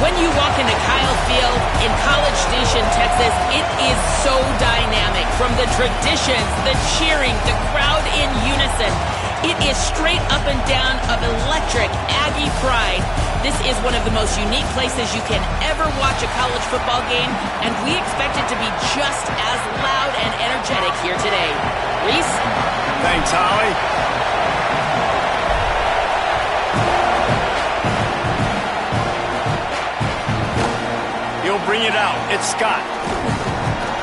When you walk into Kyle Field in College Station, Texas, it is so dynamic. From the traditions, the cheering, the crowd in unison. It is straight up and down of electric Aggie pride. This is one of the most unique places you can ever watch a college football game, and we expect it to be just as loud and energetic here today. Reese? Thanks, Holly. He'll bring it out. It's Scott.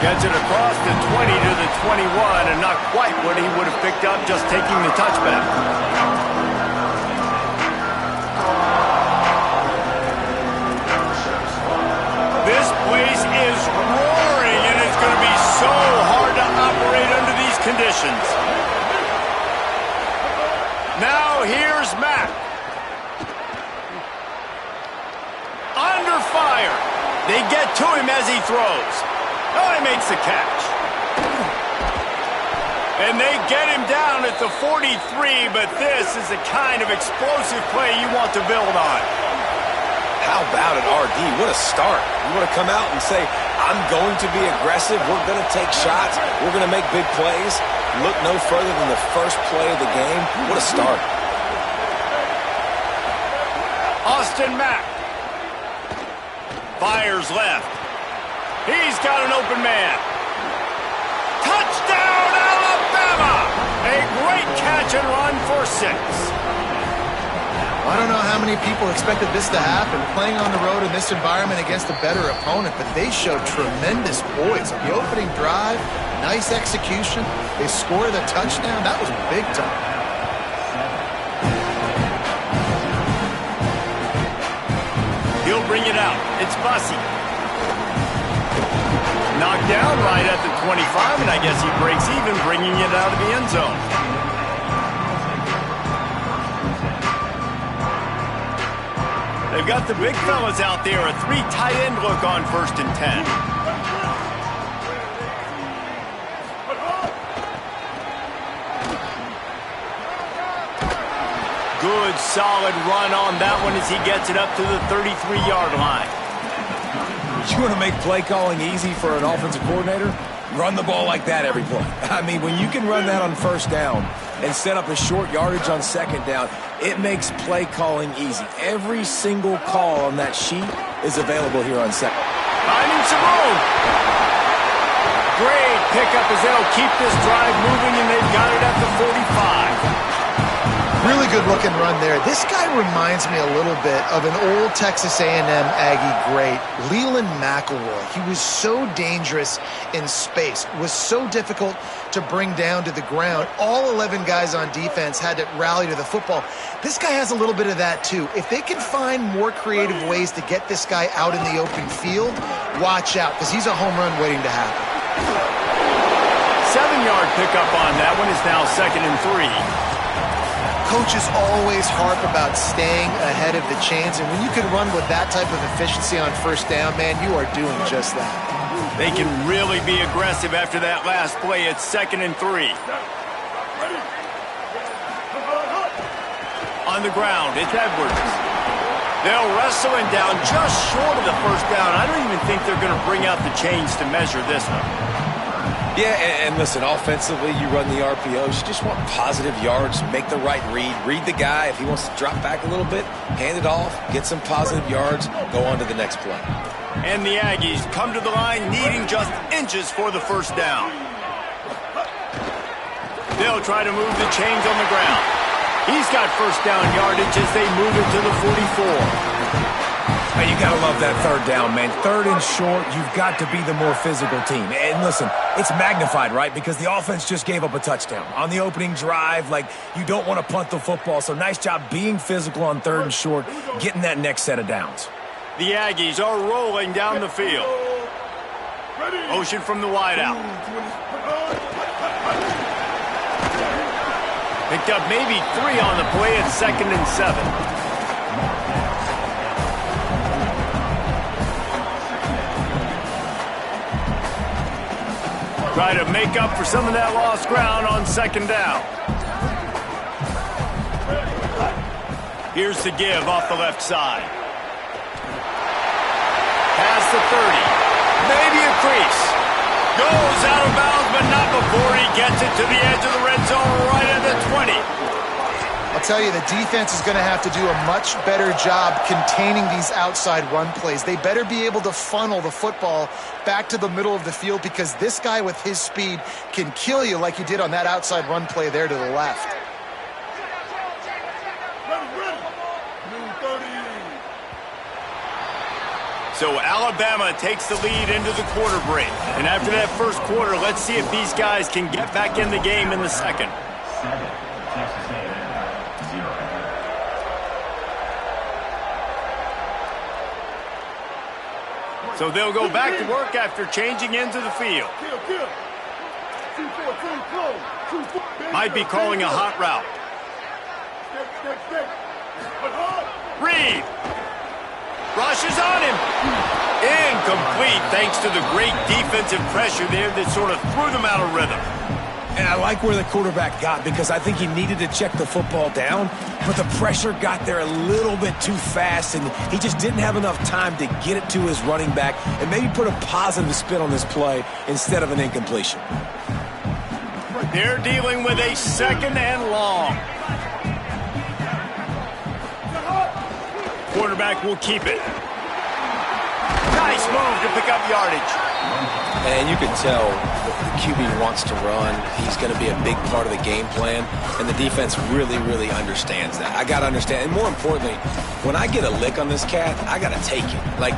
Gets it across the 20 to the 21, and not quite what he would have picked up just taking the touchback. This place is roaring, and it's going to be so hard to operate under these conditions. Now here's Mack. Under fire. They get to him as he throws. Oh, he makes the catch. And they get him down at the 43, but this is the kind of explosive play you want to build on. How about it, RD? What a start. You want to come out and say, I'm going to be aggressive. We're going to take shots. We're going to make big plays. Look no further than the first play of the game. What a start. Austin Mack. Fires left. He's got an open man. Touchdown, Alabama! A great catch and run for 6. I don't know how many people expected this to happen, playing on the road in this environment against a better opponent, but they showed tremendous poise. The opening drive, nice execution. They scored a touchdown. That was big time. He'll bring it out. It's Bussey. Knocked down right at the 25, and I guess he breaks even, bringing it out of the end zone. They've got the big fellas out there, a 3 tight end look on 1st and 10. Good, solid run on that one as he gets it up to the 33-yard line. You want to make play calling easy for an offensive coordinator? Run the ball like that every play. I mean, when you can run that on 1st down and set up a short yardage on 2nd down, it makes play calling easy. Every single call on that sheet is available here on 2nd. Finding some room. Great pickup as they'll keep this drive moving, and they've got it at the 45. Really good-looking run there. This guy reminds me a little bit of an old Texas A&M Aggie great, Leland McElroy. He was so dangerous in space, was so difficult to bring down to the ground. All 11 guys on defense had to rally to the football. This guy has a little bit of that, too. If they can find more creative ways to get this guy out in the open field, watch out, because he's a home run waiting to happen. 7-yard pickup on that one is now 2nd and 3. Coaches always harp about staying ahead of the chains, and when you can run with that type of efficiency on 1st down, man, you are doing just that. They can really be aggressive after that last play. It's 2nd and 3. On the ground, it's Edwards. They'll wrestle him down just short of the 1st down. I don't even think they're going to bring out the chains to measure this one. Yeah, and listen, offensively, you run the RPOs. You just want positive yards, make the right read the guy. If he wants to drop back a little bit, hand it off, get some positive yards, go on to the next play. And the Aggies come to the line needing just inches for the 1st down. They'll try to move the chains on the ground. He's got 1st down yardage as they move it to the 44. Hey, you got to love that 3rd down, man. 3rd and short, you've got to be the more physical team. And listen, it's magnified, right? Because the offense just gave up a touchdown. On the opening drive, like, you don't want to punt the football. So nice job being physical on 3rd and short, getting that next set of downs. The Aggies are rolling down the field. Motion from the wideout. Picked up maybe 3 on the play at 2nd and 7. Try to make up for some of that lost ground on 2nd down. Here's the give off the left side. past the 30. Maybe a crease. Goes out of bounds, but not before he gets it to the edge of the red zone right at the 20. I'll tell you, the defense is going to have to do a much better job containing these outside run plays. They better be able to funnel the football back to the middle of the field because this guy with his speed can kill you like he did on that outside run play there to the left. So Alabama takes the lead into the quarter break. And after that first quarter, let's see if these guys can get back in the game in the second. So they'll go back to work after changing into the field. Might be calling a hot route. Reed rushes on him. Incomplete thanks to the great defensive pressure there that sort of threw them out of rhythm. And I like where the quarterback got because I think he needed to check the football down, but the pressure got there a little bit too fast, and he just didn't have enough time to get it to his running back and maybe put a positive spin on this play instead of an incompletion. They're dealing with a second and long. Quarterback will keep it. Nice move to pick up yardage. And you can tell the QB wants to run. He's going to be a big part of the game plan, and the defense really, really understands that. I got to understand, and more importantly, when I get a lick on this cat, I got to take it. Like,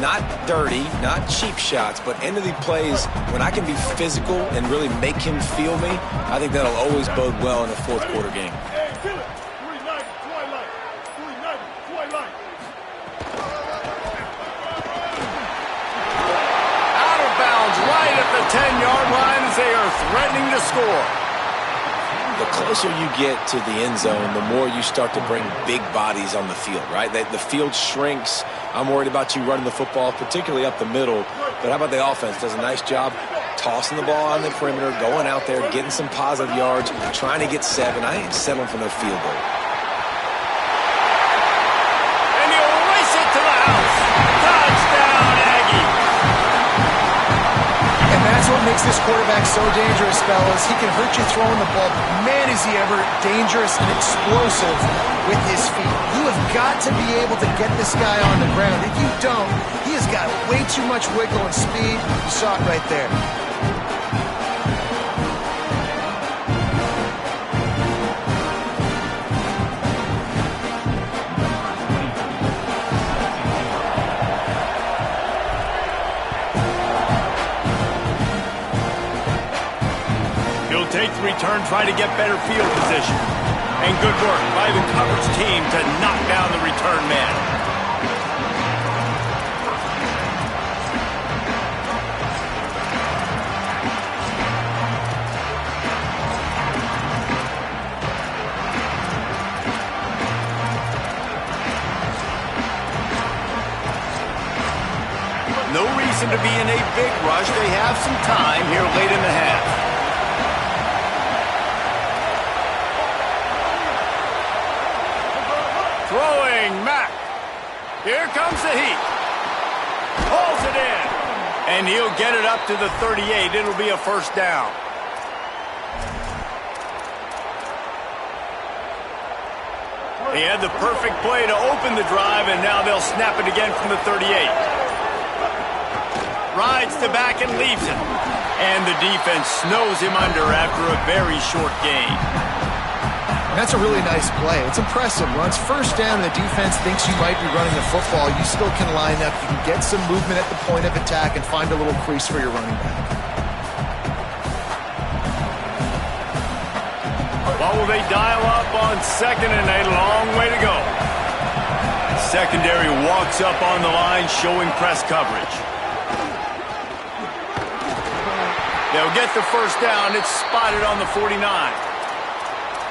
not dirty, not cheap shots, but end of the plays, when I can be physical and really make him feel me, I think that'll always bode well in a fourth quarter game. Right at the 10-yard line as they are threatening to score. The closer you get to the end zone, the more you start to bring big bodies on the field, right? The field shrinks. I'm worried about you running the football, particularly up the middle. But how about the offense? Does a nice job tossing the ball on the perimeter, going out there, getting some positive yards, trying to get 7. I ain't settling for no field goal. And he'll race it to the house. Touchdown, Aggie. And that's what makes this quarterback so dangerous, fellas. He can hurt you throwing the ball. Man, is he ever dangerous and explosive with his feet. You have got to be able to get this guy on the ground. If you don't, he has got way too much wiggle and speed. You saw it right there. Take the return, try to get better field position. And good work by the coverage team to knock down the return man. No reason to be in a big rush. They have some time here late in the half. Throwing, Mack. Here comes the heat. Pulls it in. And he'll get it up to the 38. It'll be a first down. They had the perfect play to open the drive, and now they'll snap it again from the 38. Rides the back and leaves it. And the defense snows him under after a very short gain. That's a really nice play. It's impressive. Once first down and the defense thinks you might be running the football, you still can line up. You can get some movement at the point of attack and find a little crease for your running back. What will they dial up on second and a long way to go? Secondary walks up on the line showing press coverage. They'll get the first down. It's spotted on the 49.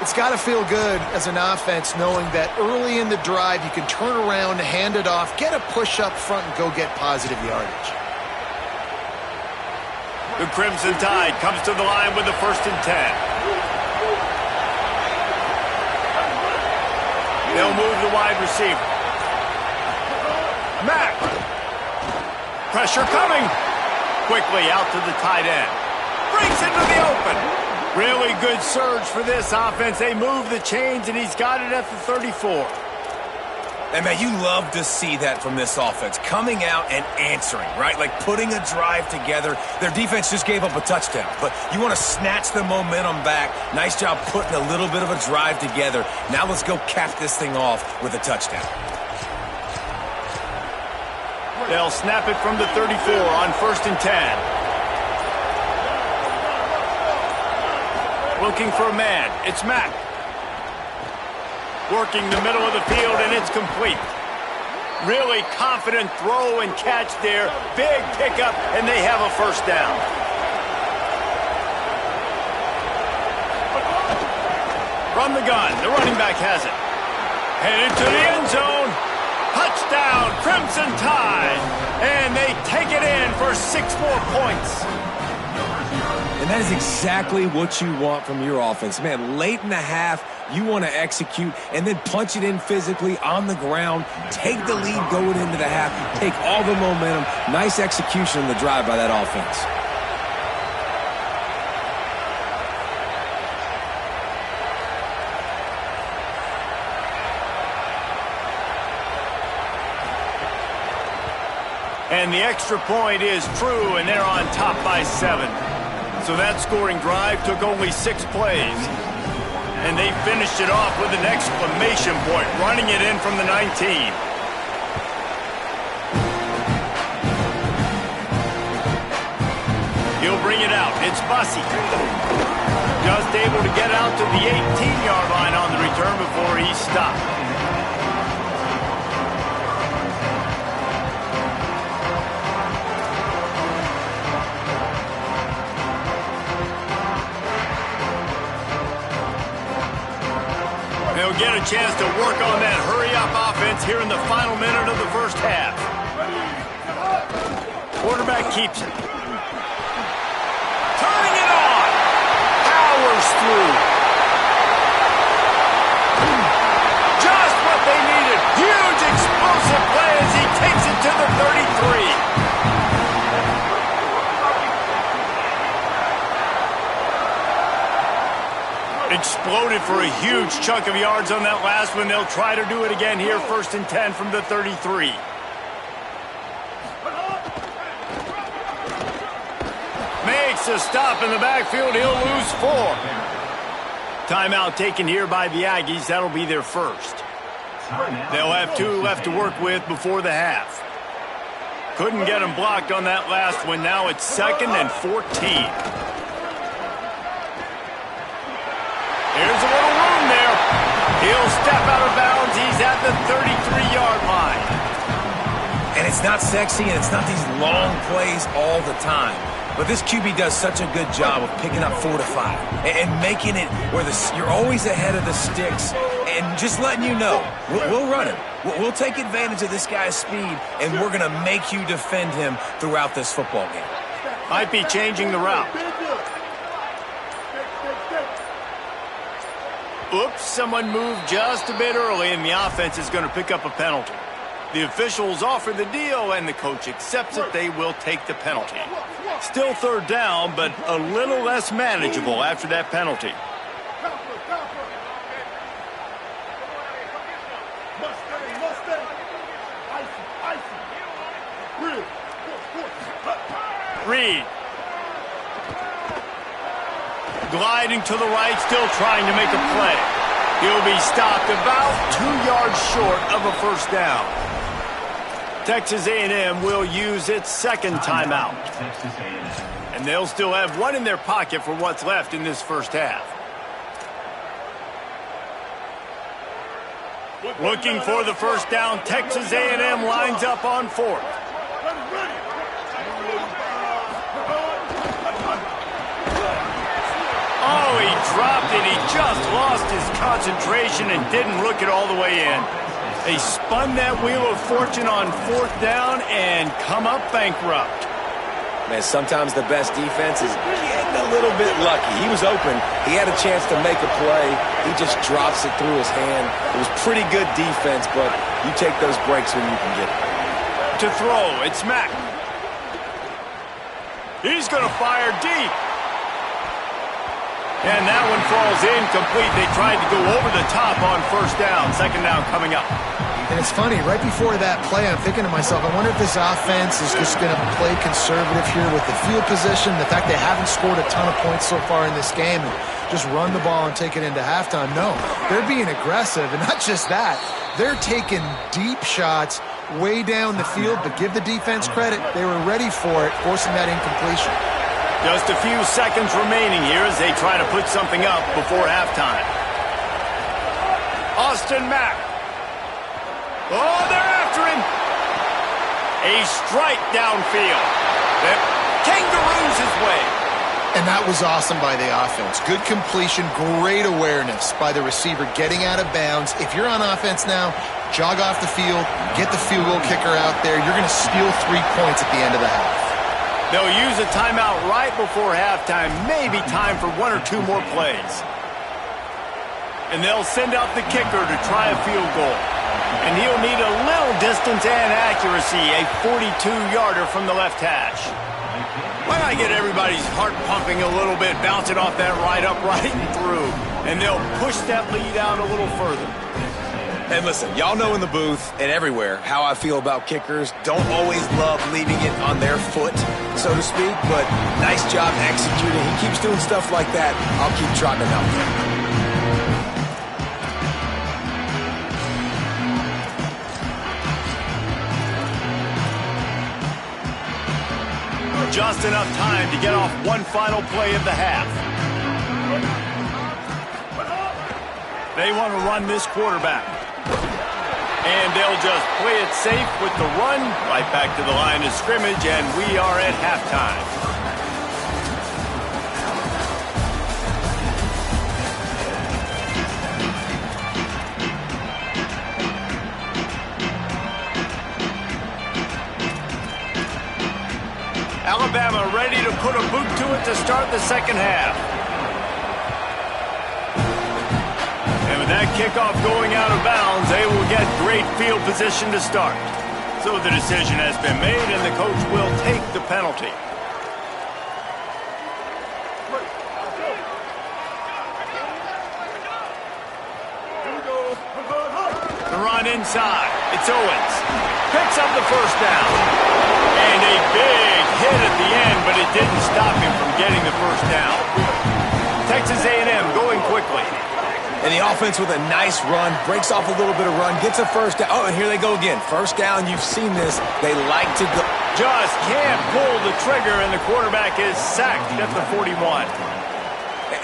It's got to feel good as an offense knowing that early in the drive you can turn around, hand it off, get a push up front, and go get positive yardage. The Crimson Tide comes to the line with the 1st and 10. They'll move the wide receiver. Mack. Pressure coming. Quickly out to the tight end. Breaks into the open. Really good surge for this offense. They move the chains, and he's got it at the 34. And, man, you love to see that from this offense. Coming out and answering, right? Like putting a drive together. Their defense just gave up a touchdown. But you want to snatch the momentum back. Nice job putting a little bit of a drive together. Now let's go cap this thing off with a touchdown. They'll snap it from the 34 on 1st and 10. Looking for a man. It's Mack. Working the middle of the field, and it's complete. Really confident throw and catch there. Big pickup, and they have a first down. From the gun, the running back has it. Headed to the end zone. Touchdown, Crimson Tide. And they take it in for 6 more points. And that is exactly what you want from your offense. Man, late in the half, you want to execute and then punch it in physically on the ground. Take the lead going into the half. Take all the momentum. Nice execution on the drive by that offense. And the extra point is true, and they're on top by 7. So that scoring drive took only 6 plays. And they finished it off with an exclamation point, running it in from the 19. He'll bring it out. It's Bussey. Just able to get out to the 18-yard line on the return before he's stopped. They'll get a chance to work on that hurry-up offense here in the final minute of the first half. Quarterback keeps it. Turning it on. Powers through. Just what they needed. Huge explosive play as he takes it to the 33. Exploded for a huge chunk of yards on that last one. They'll try to do it again here, 1st and 10 from the 33. Makes a stop in the backfield. He'll lose 4. Timeout taken here by the Aggies. That'll be their first. They'll have 2 left to work with before the half. Couldn't get him blocked on that last one. Now it's 2nd and 14. Here's a little room there. He'll step out of bounds. He's at the 33-yard line. And it's not sexy, and it's not these long plays all the time. But this QB does such a good job of picking up 4 to 5 and making it where you're always ahead of the sticks and just letting you know, we'll run him. We'll take advantage of this guy's speed, and we're going to make you defend him throughout this football game. Might be changing the route. Oops, someone moved just a bit early, and the offense is going to pick up a penalty. The officials offer the deal, and the coach accepts it. They will take the penalty. Still 3rd down, but a little less manageable after that penalty. Reed. Gliding to the right, still trying to make a play. He'll be stopped about 2 yards short of a first down. Texas A&M will use its 2nd timeout. And they'll still have 1 in their pocket for what's left in this first half. Looking for the first down. Texas A&M lines up on 4th. Oh, he dropped it. He just lost his concentration and didn't look it all the way in. They spun that wheel of fortune on 4th down and come up bankrupt. Man, sometimes the best defense is getting a little bit lucky. He was open. He had a chance to make a play. He just drops it through his hand. It was pretty good defense, but you take those breaks when you can get it. To throw, it's Mack. He's going to fire deep. And that one falls incomplete. They tried to go over the top on first down. Second down coming up. And it's funny, right before that play, I'm thinking to myself, I wonder if this offense is just going to play conservative here with the field position, the fact they haven't scored a ton of points so far in this game, and just run the ball and take it into halftime. No, they're being aggressive, and not just that. They're taking deep shots way down the field, but give the defense credit. They were ready for it, forcing that incompletion. Just a few seconds remaining here as they try to put something up before halftime. Austin Mack. Oh, they're after him. A strike downfield. That kangaroos his way. And that was awesome by the offense. Good completion, great awareness by the receiver getting out of bounds. If you're on offense now, jog off the field, get the field goal kicker out there. You're going to steal 3 points at the end of the half. They'll use a timeout right before halftime. Maybe time for 1 or 2 more plays. And they'll send out the kicker to try a field goal. And he'll need a little distance and accuracy, a 42-yarder from the left hash. Why not get everybody's heart pumping a little bit, bounce it off that right upright and through. And they'll push that lead out a little further. And listen, y'all know in the booth and everywhere how I feel about kickers. Don't always love leaving it on their foot, so to speak, but nice job executing. He keeps doing stuff like that. I'll keep trotting him out there. Just enough time to get off one final play of the half. They want to run this quarterback. And they'll just play it safe with the run right back to the line of scrimmage, and we are at halftime. Alabama ready to put a boot to it to start the second half. And with that kickoff going out of bounds, they will get great field position to start. So the decision has been made, and the coach will take the penalty. The run inside. It's Owens. Picks up the first down. And a big hit at the end, but it didn't stop him from getting the first down. Texas A&M going quickly. And the offense with a nice run, breaks off a little bit of run, gets a first down. Oh, and here they go again. First down, you've seen this. They like to go. Just can't pull the trigger, and the quarterback is sacked at the 41.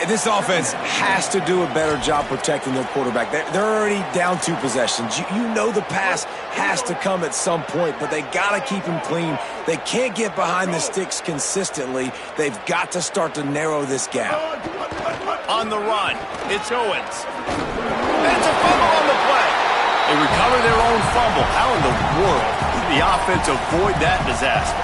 This offense has to do a better job protecting their quarterback. They're already down 2 possessions. You know the pass has to come at some point, but they got to keep him clean. They can't get behind the sticks consistently. They've got to start to narrow this gap. On the run, it's Owens. And it's a fumble on the play. They recover their own fumble. How in the world did the offense avoid that disaster?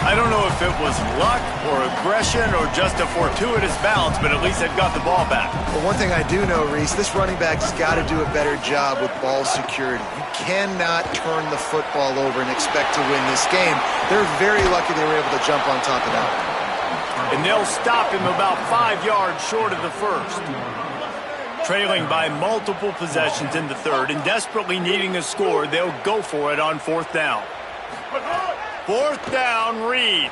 I don't know if it was luck or aggression or just a fortuitous bounce, but at least they've got the ball back. But one thing I do know, Reese, this running back's got to do a better job with ball security. You cannot turn the football over and expect to win this game. They're very lucky they were able to jump on top of that. And they'll stop him about 5 yards short of the first. Trailing by multiple possessions in the third and desperately needing a score, they'll go for it on 4th down. 4th down, Reed.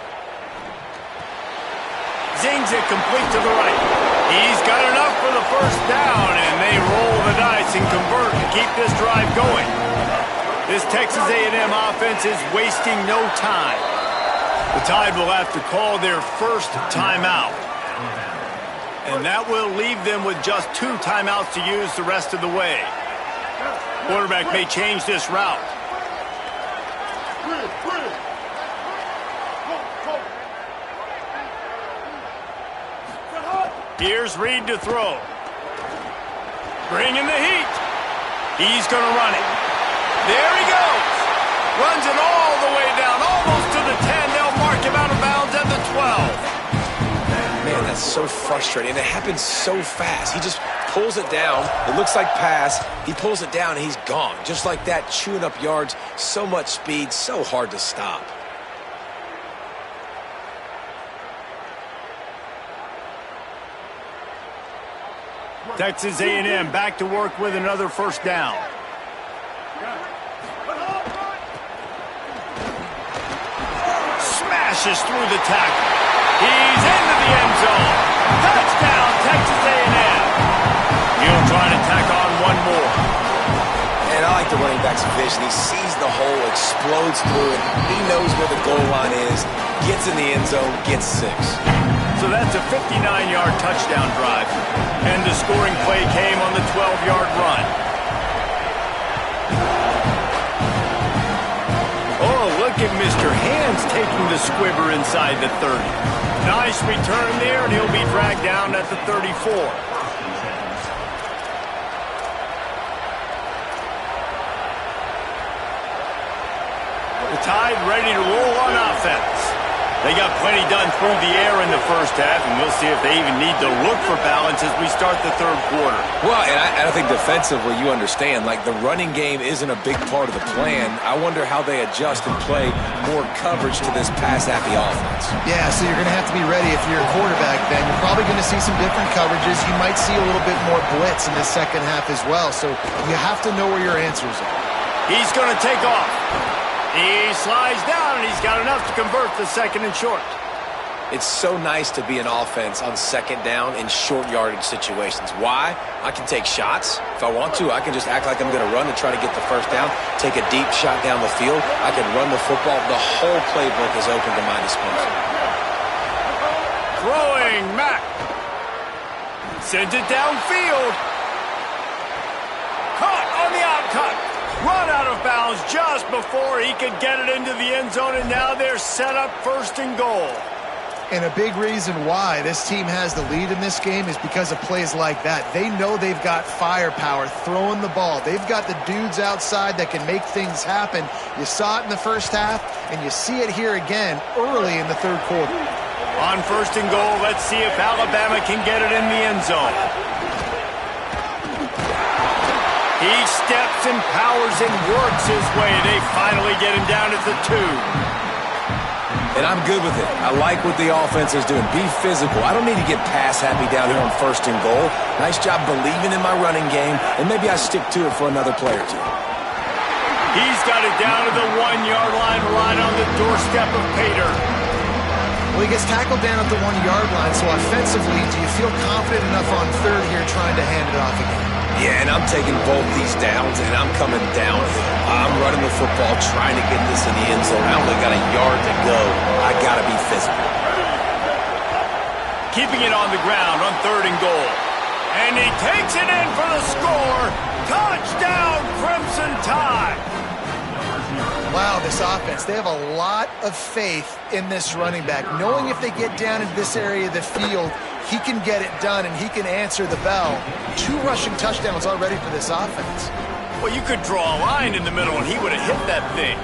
Zings it complete to the right. He's got enough for the first down, and they roll the dice and convert to keep this drive going. This Texas A&M offense is wasting no time. The Tide will have to call their first timeout. And that will leave them with just 2 timeouts to use the rest of the way. Quarterback may change this route. Here's Reed to throw. Bringing the heat. He's going to run it. There he goes. Runs it all the way down, almost to the 10. They'll mark him out of bounds at the 12. Man, that's so frustrating. It happens so fast. He just pulls it down. It looks like pass. He pulls it down, and he's gone. Just like that, chewing up yards. So much speed, so hard to stop. Texas A&M back to work with another first down. Smashes through the tackle. He's into the end zone. Touchdown, Texas A&M. He'll try to tack on one more. And I like the running back's vision. He sees the hole, explodes through it. He knows where the goal line is, gets in the end zone, gets 6. So that's a 59-yard touchdown drive. And the scoring play came on the 12-yard run. Oh, look at Mr. Hands taking the squibber inside the 30. Nice return there, and he'll be dragged down at the 34. The Tide ready to roll on offense. They got plenty done through the air in the first half, and we'll see if they even need to look for balance as we start the third quarter. Well, and I think defensively, you understand, like the running game isn't a big part of the plan. I wonder how they adjust and play more coverage to this pass-happy offense. Yeah, so you're going to have to be ready if you're a quarterback, Ben. You're probably going to see some different coverages. You might see a little bit more blitz in the second half as well, so you have to know where your answers are. He's going to take off. He slides down, and he's got enough to convert the second and short. It's so nice to be an offense on second down in short yardage situations. Why? I can take shots. If I want to, I can just act like I'm going to run and try to get the first down, take a deep shot down the field. I can run the football. The whole playbook is open to my disposal. Throwing, Mack. Sends it downfield. Caught on the out cut. Run out of bounds just before he could get it into the end zone, and now they're set up first and goal. And a big reason why this team has the lead in this game is because of plays like that. They know they've got firepower throwing the ball. They've got the dudes outside that can make things happen. You saw it in the first half, and you see it here again early in the third quarter. On first and goal, let's see if Alabama can get it in the end zone. He steps and powers and works his way. They finally get him down at the 2. And I'm good with it. I like what the offense is doing. Be physical. I don't need to get pass happy down here on first and goal. Nice job believing in my running game, and maybe I stick to it for another play or two. He's got it down to the 1-yard line right on the doorstep of Pater. Well, he gets tackled down at the 1-yard line, so offensively, do you feel confident enough on third here trying to hand it off again? Yeah, and I'm taking both these downs, and I'm coming downhill. I'm running the football, trying to get this in the end zone. I only got a yard to go. I got to be physical. Keeping it on the ground on third and goal. And he takes it in for the score. Touchdown, Crimson Tide. Wow, this offense, they have a lot of faith in this running back, knowing if they get down into this area of the field, he can get it done and he can answer the bell. 2 rushing touchdowns already for this offense. Well, you could draw a line in the middle and he would have hit that thing.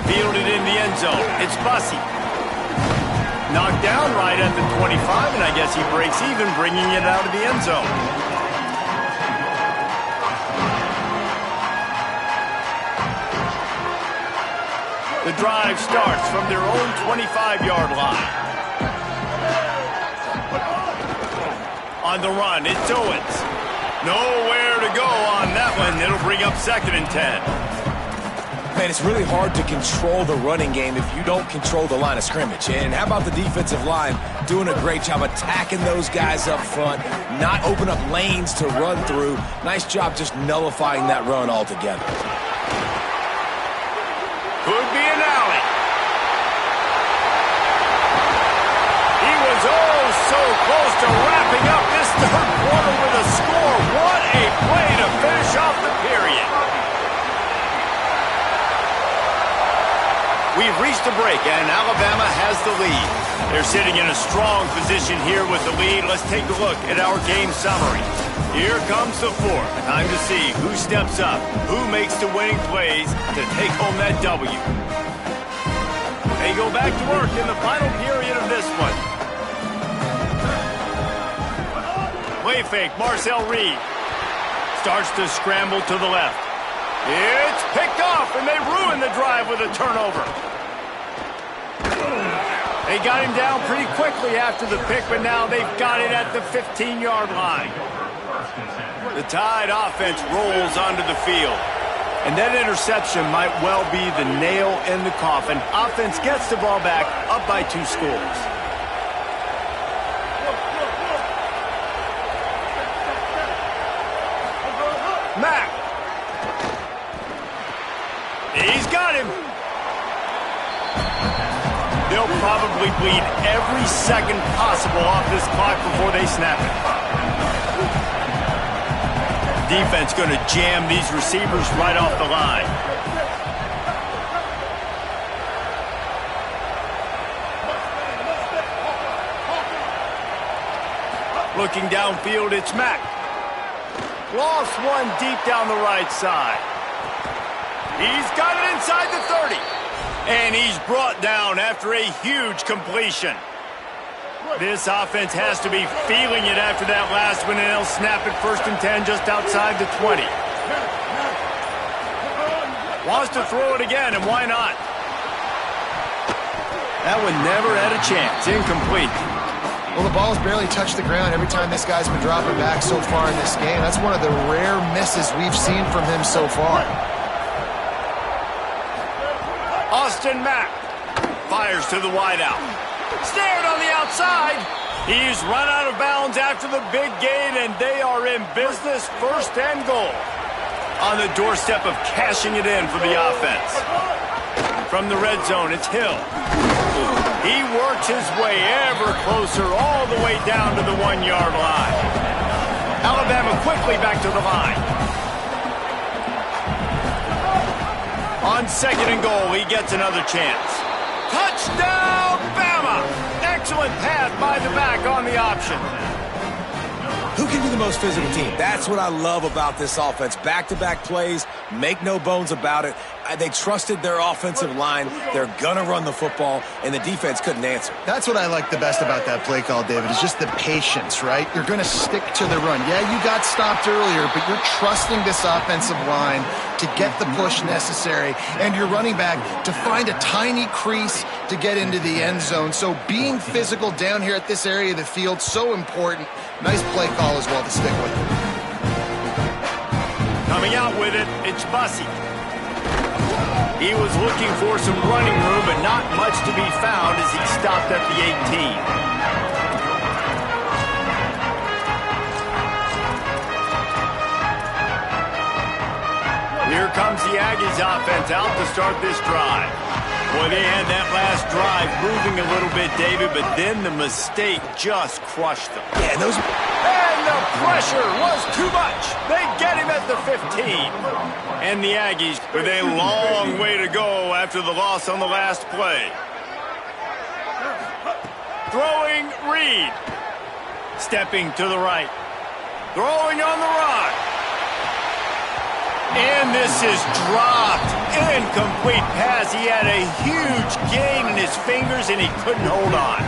Fielded in the end zone. It's Bussey. Knocked down right at the 25, and I guess he breaks even, bringing it out of the end zone. The drive starts from their own 25-yard line. On the run, it's Owens. Nowhere to go on that one. It'll bring up second and 10. Man, it's really hard to control the running game if you don't control the line of scrimmage. And how about the defensive line doing a great job attacking those guys up front, not open up lanes to run through. Nice job just nullifying that run altogether. Could be an alley. He was oh so close to wrapping up this third quarter with a score. What a play to finish off the period. We've reached a break, and Alabama has the lead. They're sitting in a strong position here with the lead. Let's take a look at our game summary. Here comes the fourth. Time to see who steps up, who makes the winning plays to take home that W. They go back to work in the final period of this one. Play fake, Marcel Reed. Starts to scramble to the left. It's picked off, and they ruin the drive with a turnover. They got him down pretty quickly after the pick, but now they've got it at the 15-yard line. The Tide offense rolls onto the field. And that interception might well be the nail in the coffin. Offense gets the ball back, up by 2 scores. Mack. He's got him. They'll probably bleed every second possible off this clock before they snap it. Defense going to jam these receivers right off the line. Looking downfield, it's Mack. Lost one deep down the right side. He's got it inside the 30. And he's brought down after a huge completion. This offense has to be feeling it after that last one, and they'll snap it 1st and 10 just outside the 20. Wants to throw it again, and why not? That one never had a chance. Incomplete. Well, the ball's barely touched the ground every time this guy's been dropping back so far in this game. That's one of the rare misses we've seen from him so far. Austin Mack fires to the wideout. Snared on the outside. He's run out of bounds after the big gain, and they are in business, 1st and goal. On the doorstep of cashing it in for the offense. From the red zone, it's Hill. He works his way ever closer all the way down to the 1-yard line. Alabama quickly back to the line. On 2nd and goal, he gets another chance. Touchdown, Bama! Excellent pass by the back on the option. Who can be the most physical team? That's what I love about this offense. Back-to-back plays, make no bones about it. They trusted their offensive line. They're going to run the football, and the defense couldn't answer. That's what I like the best about that play call, David, is just the patience, right? You're going to stick to the run. Yeah, you got stopped earlier, but you're trusting this offensive line to get the push necessary, and your running back to find a tiny crease to get into the end zone. So being physical down here at this area of the field, so important. Nice play call as well to stick with it. Coming out with it, it's Bussey. He was looking for some running room, but not much to be found as he stopped at the 18. Here comes the Aggies offense out to start this drive. Boy, they had that last drive moving a little bit, David, but then the mistake just crushed them. Yeah, and the pressure was too much. They get him at the 15. And the Aggies with a long way to go after the loss on the last play. Throwing Reed. Stepping to the right. Throwing on the run. And this is dropped. Incomplete pass. He had a huge gain in his fingers, and he couldn't hold on.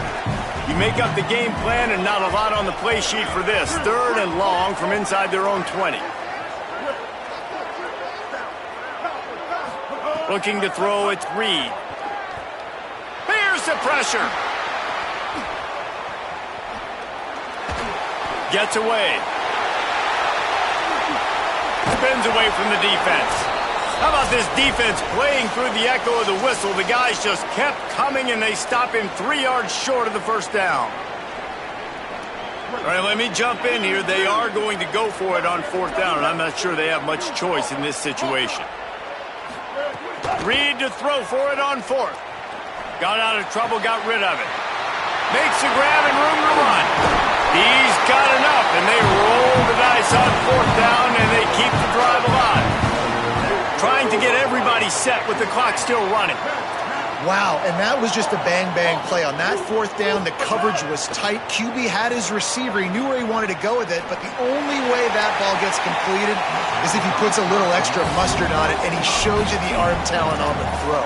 You make up the game plan, and not a lot on the play sheet for this. 3rd and long from inside their own 20. Looking to throw, it's Reed. Here's the pressure. Gets away. Spins away from the defense. How about this defense playing through the echo of the whistle? The guys just kept coming, and they stop him 3 yards short of the 1st down. All right, let me jump in here. They are going to go for it on 4th down, and I'm not sure they have much choice in this situation. Reed to throw for it on 4th. Got out of trouble, got rid of it. Makes the grab and room to run. He's got enough, and they roll the dice on 4th down, and they keep the drive alive. Trying to get everybody set with the clock still running. Wow, and that was just a bang-bang play. On that 4th down, the coverage was tight. QB had his receiver. He knew where he wanted to go with it, but the only way that ball gets completed is if he puts a little extra mustard on it, and he shows you the arm talent on the throw.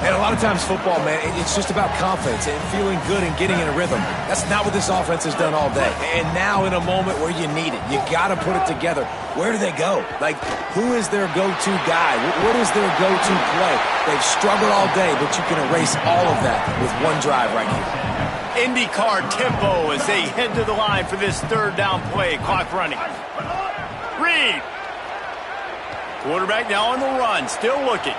And a lot of times football, man, it's just about confidence and feeling good and getting in a rhythm. That's not what this offense has done all day. And now in a moment where you need it, you got to put it together. Where do they go? Like, who is their go-to guy? What is their go-to play? They've struggled all day, but you can erase all of that with one drive right here. IndyCar tempo as they head to the line for this third down play. Clock running. Reed. Quarterback now on the run, still looking.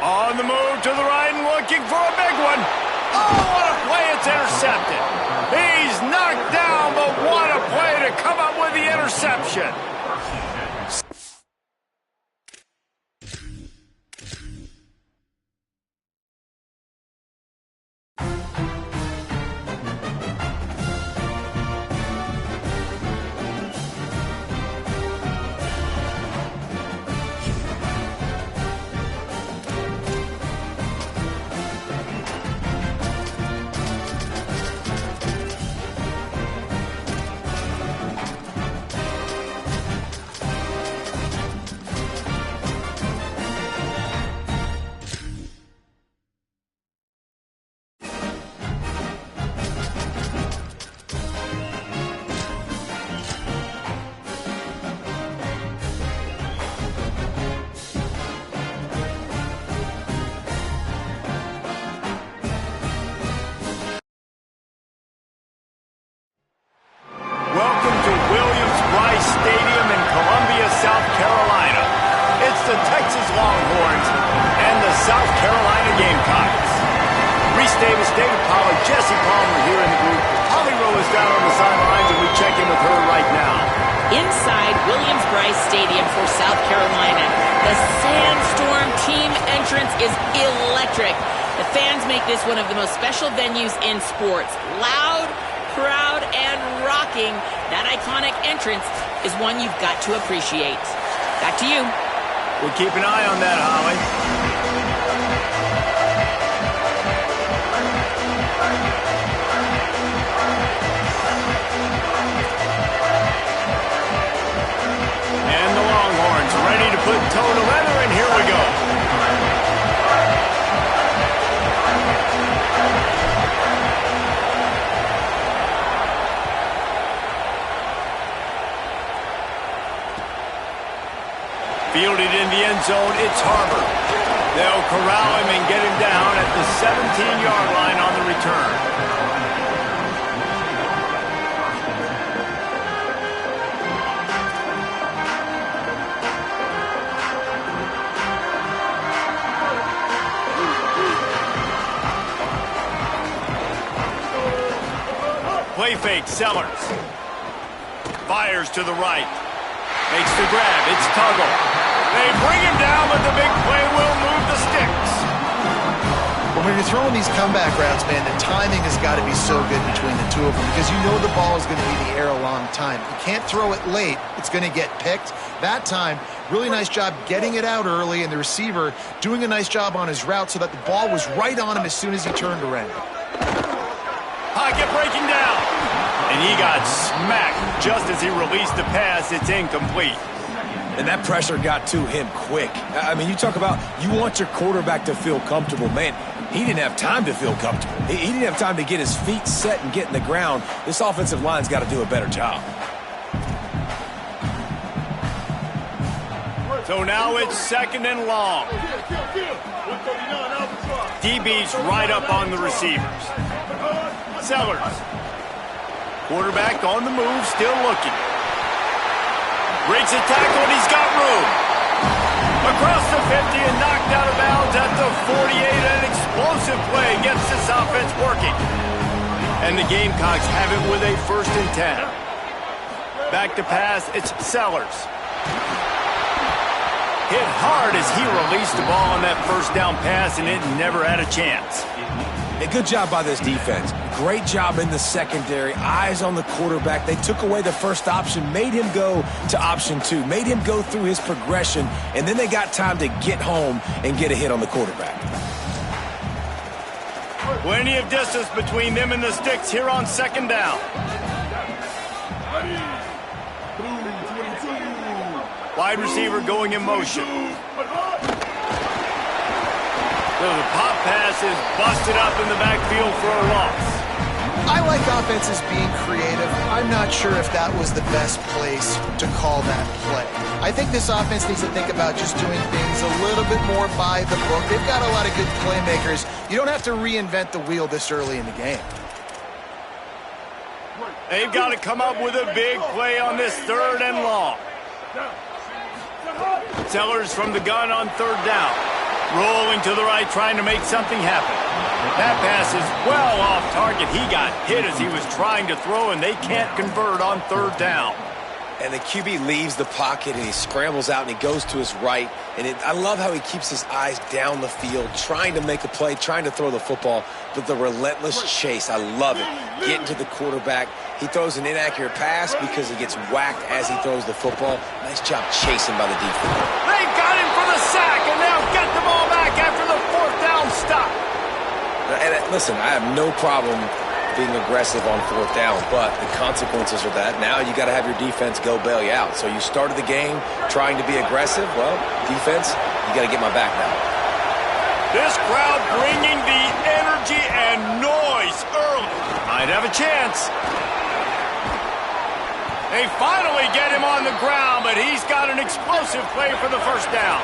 On the move to the right and looking for a big one. Oh, what a play. It's intercepted. He's knocked down, but what a play to come up with the interception. Welcome to Williams-Brice Stadium in Columbia, South Carolina. It's the Texas Longhorns and the South Carolina Gamecocks. Reese Davis, David Pollard, Jesse Palmer here in the group. Holly Rowe is down on the sidelines, and we check in with her right now. Inside Williams-Brice Stadium for South Carolina, the Sandstorm team entrance is electric. The fans make this one of the most special venues in sports. Loud, proud, and rocking. That iconic entrance is one you've got to appreciate. Back to you. We'll keep an eye on that, Holly. And the Longhorns ready to put toe to leather, and here we go. Fielded in the end zone, it's Harbor. They'll corral him and get him down at the 17-yard line on the return. Play fake, Sellers. Fires to the right. Makes the grab, it's Tuggle. They bring him down, but the big play will move the sticks. Well, when you're throwing these comeback routes, man, the timing has got to be so good between the two of them because you know the ball is going to be in the air a long time. You can't throw it late. It's going to get picked. That time, really nice job getting it out early, and the receiver doing a nice job on his route so that the ball was right on him as soon as he turned around. Pocket breaking down. And he got smacked just as he released the pass. It's incomplete. And that pressure got to him quick. I mean, you talk about you want your quarterback to feel comfortable. Man, he didn't have time to feel comfortable. He didn't have time to get his feet set and get in the ground. This offensive line's got to do a better job. So now it's second and long. DB's right up on the receivers. Sellers. Quarterback on the move, still looking. Breaks a tackle, and he's got room. Across the 50 and knocked out of bounds at the 48. An explosive play gets this offense working. And the Gamecocks have it with a 1st and 10. Back to pass, it's Sellers. Hit hard as he released the ball on that 1st down pass, and it never had a chance. A good job by this defense. Great job in the secondary. Eyes on the quarterback. They took away the first option, made him go to option 2, made him go through his progression, and then they got time to get home and get a hit on the quarterback. Plenty of distance between them and the sticks here on 2nd down. Wide receiver going in motion. So the pop pass is busted up in the backfield for a loss. I like offenses being creative. I'm not sure if that was the best place to call that play. I think this offense needs to think about just doing things a little bit more by the book. They've got a lot of good playmakers. You don't have to reinvent the wheel this early in the game. They've got to come up with a big play on this 3rd and long. Sellers from the gun on 3rd down. Rolling to the right, trying to make something happen. That pass is well off target. He got hit as he was trying to throw, and they can't convert on 3rd down. And the QB leaves the pocket, and he scrambles out, and he goes to his right. And I love how he keeps his eyes down the field, trying to make a play, trying to throw the football, but the relentless chase, I love it. Getting to the quarterback. He throws an inaccurate pass because he gets whacked as he throws the football. Nice job chasing by the defense. They got him for the sack, and now get the ball back after the 4th down stop. And listen, I have no problem being aggressive on 4th down, but the consequences are that now you got to have your defense go bail you out. So you started the game trying to be aggressive. Well, defense, you got to get my back now. This crowd bringing the energy and noise early. Might have a chance. They finally get him on the ground, but he's got an explosive play for the 1st down.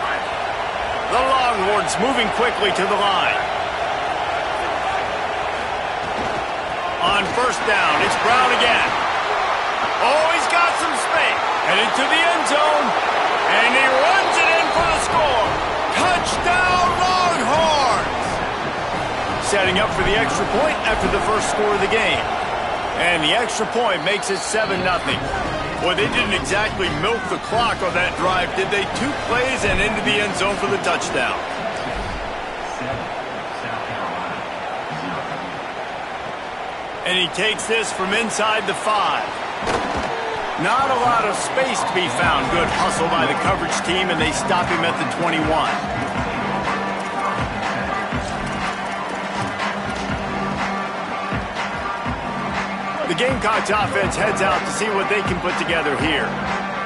The Longhorns moving quickly to the line. On 1st down, it's Brown again. Oh, he's got some space. Headed to the end zone, and he runs it in for the score. Touchdown, Longhorns! Setting up for the extra point after the first score of the game. And the extra point makes it 7-0. Boy, they didn't exactly milk the clock on that drive, did they? 2 plays and into the end zone for the touchdown. And he takes this from inside the 5. Not a lot of space to be found. Good hustle by the coverage team, and they stop him at the 21. The Gamecocks offense heads out to see what they can put together here.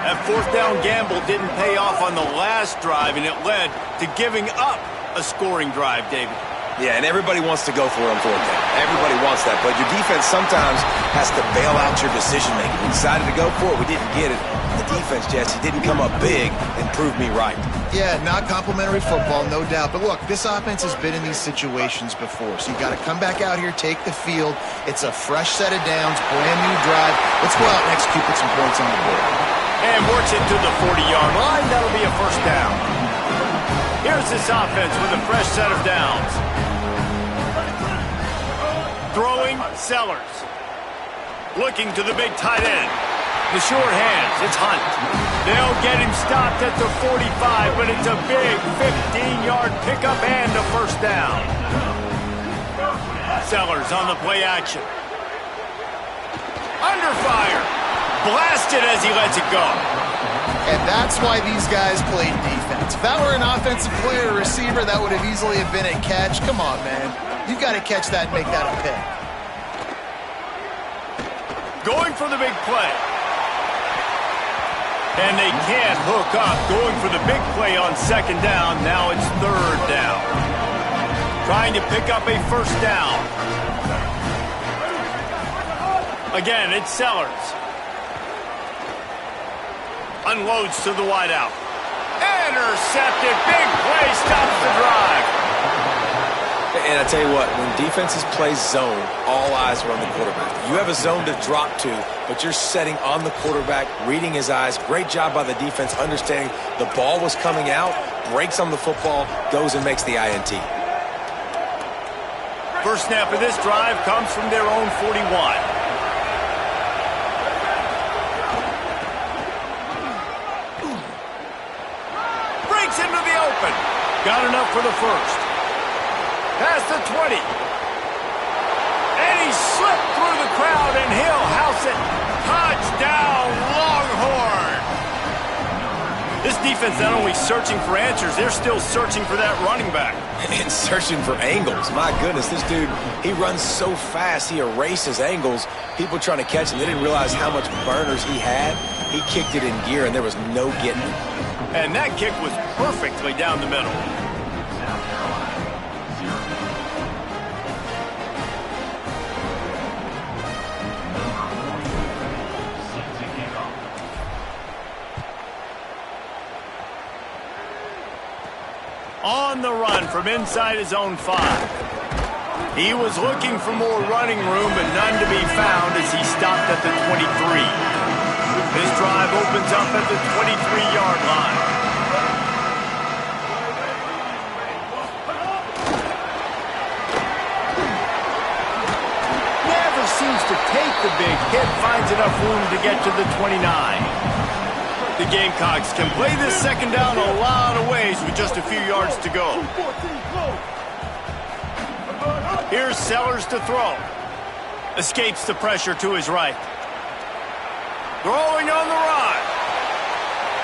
That 4th down gamble didn't pay off on the last drive, and it led to giving up a scoring drive, David. Yeah, and everybody wants to go for it on 4th down. Everybody wants that, but your defense sometimes has to bail out your decision-making. We decided to go for it. We didn't get it. The defense, Jesse, didn't come up big and prove me right. Yeah, not complimentary football, no doubt. But look, this offense has been in these situations before, so you got to come back out here, take the field. It's a fresh set of downs, brand new drive. Let's go out and execute, put some points on the board. And works it to the 40-yard line. That'll be a 1st down. Here's this offense with a fresh set of downs. Throwing, Sellers. Looking to the big tight end. The short hands, it's Hunt. They'll get him stopped at the 45, but it's a big 15-yard pickup and a 1st down. Sellers on the play action. Under fire. Blasted as he lets it go. And that's why these guys played defense. If that were an offensive player or receiver, that would have easily have been a catch. Come on, man. You've got to catch that and make that a pick. Going for the big play. And they can't hook up. Going for the big play on 2nd down. Now it's 3rd down. Trying to pick up a 1st down. Again, it's Sellers. Unloads to the wideout. Intercepted. Big play. Stops the drive. And I tell you what, when defenses play zone, all eyes are on the quarterback. You have a zone to drop to, but you're setting on the quarterback, reading his eyes. Great job by the defense, understanding the ball was coming out, breaks on the football, goes and makes the INT. First snap of this drive comes from their own 41. Breaks into the open. Got enough for the 1st. Past the 20. And he slipped through the crowd, and he'll house it. Touchdown, Longhorn. This defense not only searching for answers, they're still searching for that running back. And searching for angles. My goodness, this dude, he runs so fast, he erases angles. People trying to catch him, they didn't realize how much burners he had. He kicked it in gear, and there was no getting it. And that kick was perfectly down the middle. on the run from inside his own 5. He was looking for more running room, but none to be found as he stopped at the 23. This drive opens up at the 23-yard line. Never seems to take the big hit, finds enough room to get to the 29. The Gamecocks can play this second down a lot of ways with just a few yards to go. Here's Sellers to throw. Escapes the pressure to his right. Throwing on the run.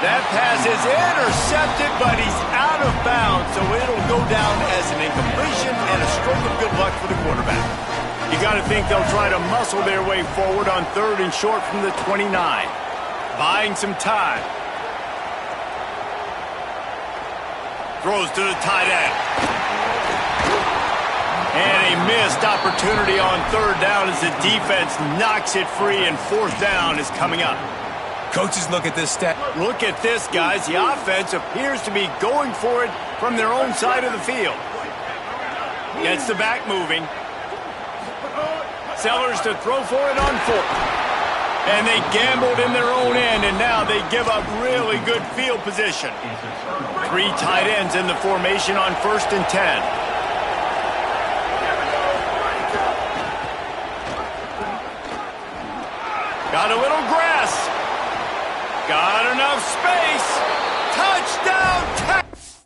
That pass is intercepted, but he's out of bounds, so it'll go down as an incompletion and a stroke of good luck for the quarterback. You got to think they'll try to muscle their way forward on 3rd and short from the 29. Buying some time. Throws to the tight end. And a missed opportunity on 3rd down as the defense knocks it free, and 4th down is coming up. Coaches look at this stat. Look at this, guys. The offense appears to be going for it from their own side of the field. Gets the back moving. Sellers to throw for it on 4th. And they gambled in their own end, and now they give up really good field position. 3 tight ends in the formation on 1st and 10. Got a little grass. Got enough space. Touchdown, Texas!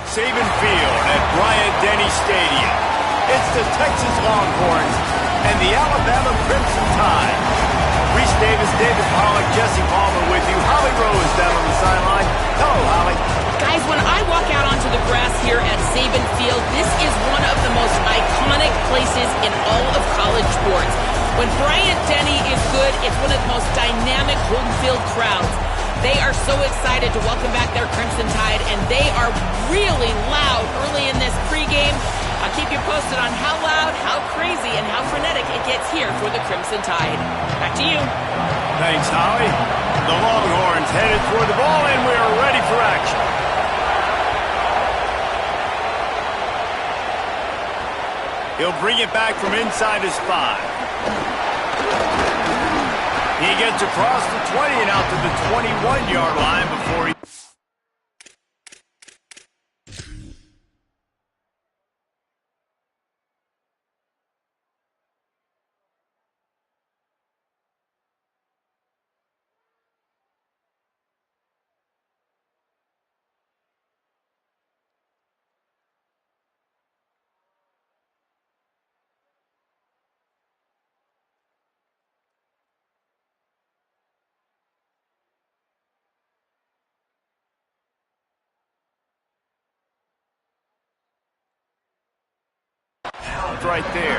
Saban Field at Bryant-Denny Stadium. It's the Texas Longhorns and the Alabama Crimson Tide. Reese Davis, David Pollack, Jesse Palmer with you. Holly Rose down on the sideline. Hello, Holly. Guys, when I walk out onto the grass here at Saban Field, this is one of the most iconic places in all of college sports. When Bryant-Denny is good, it's one of the most dynamic home field crowds. They are so excited to welcome back their Crimson Tide, and they are really loud early in this pregame. I'll keep you posted on how loud, how crazy, and how frenetic it gets here for the Crimson Tide. Back to you. Thanks, Holly. The Longhorns headed for the ball, and we are ready for action. He'll bring it back from inside his 5. He gets across the 20 and out to the 21-yard line before he... right there.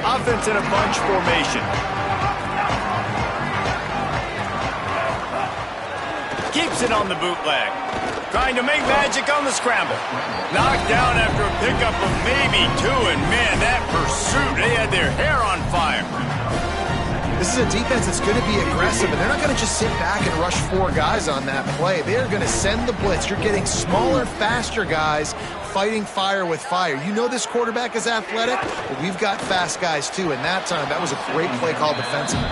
Offense in a bunch formation. Keeps it on the bootleg. Trying to make magic on the scramble. Knocked down after a pickup of maybe 2, and man, that pursuit, they had their hair on fire. This is a defense that's going to be aggressive, and they're not going to just sit back and rush 4 guys on that play. They're going to send the blitz. You're getting smaller, faster guys fighting fire with fire. You know this quarterback is athletic, but we've got fast guys too, and that time, that was a great play call defensively.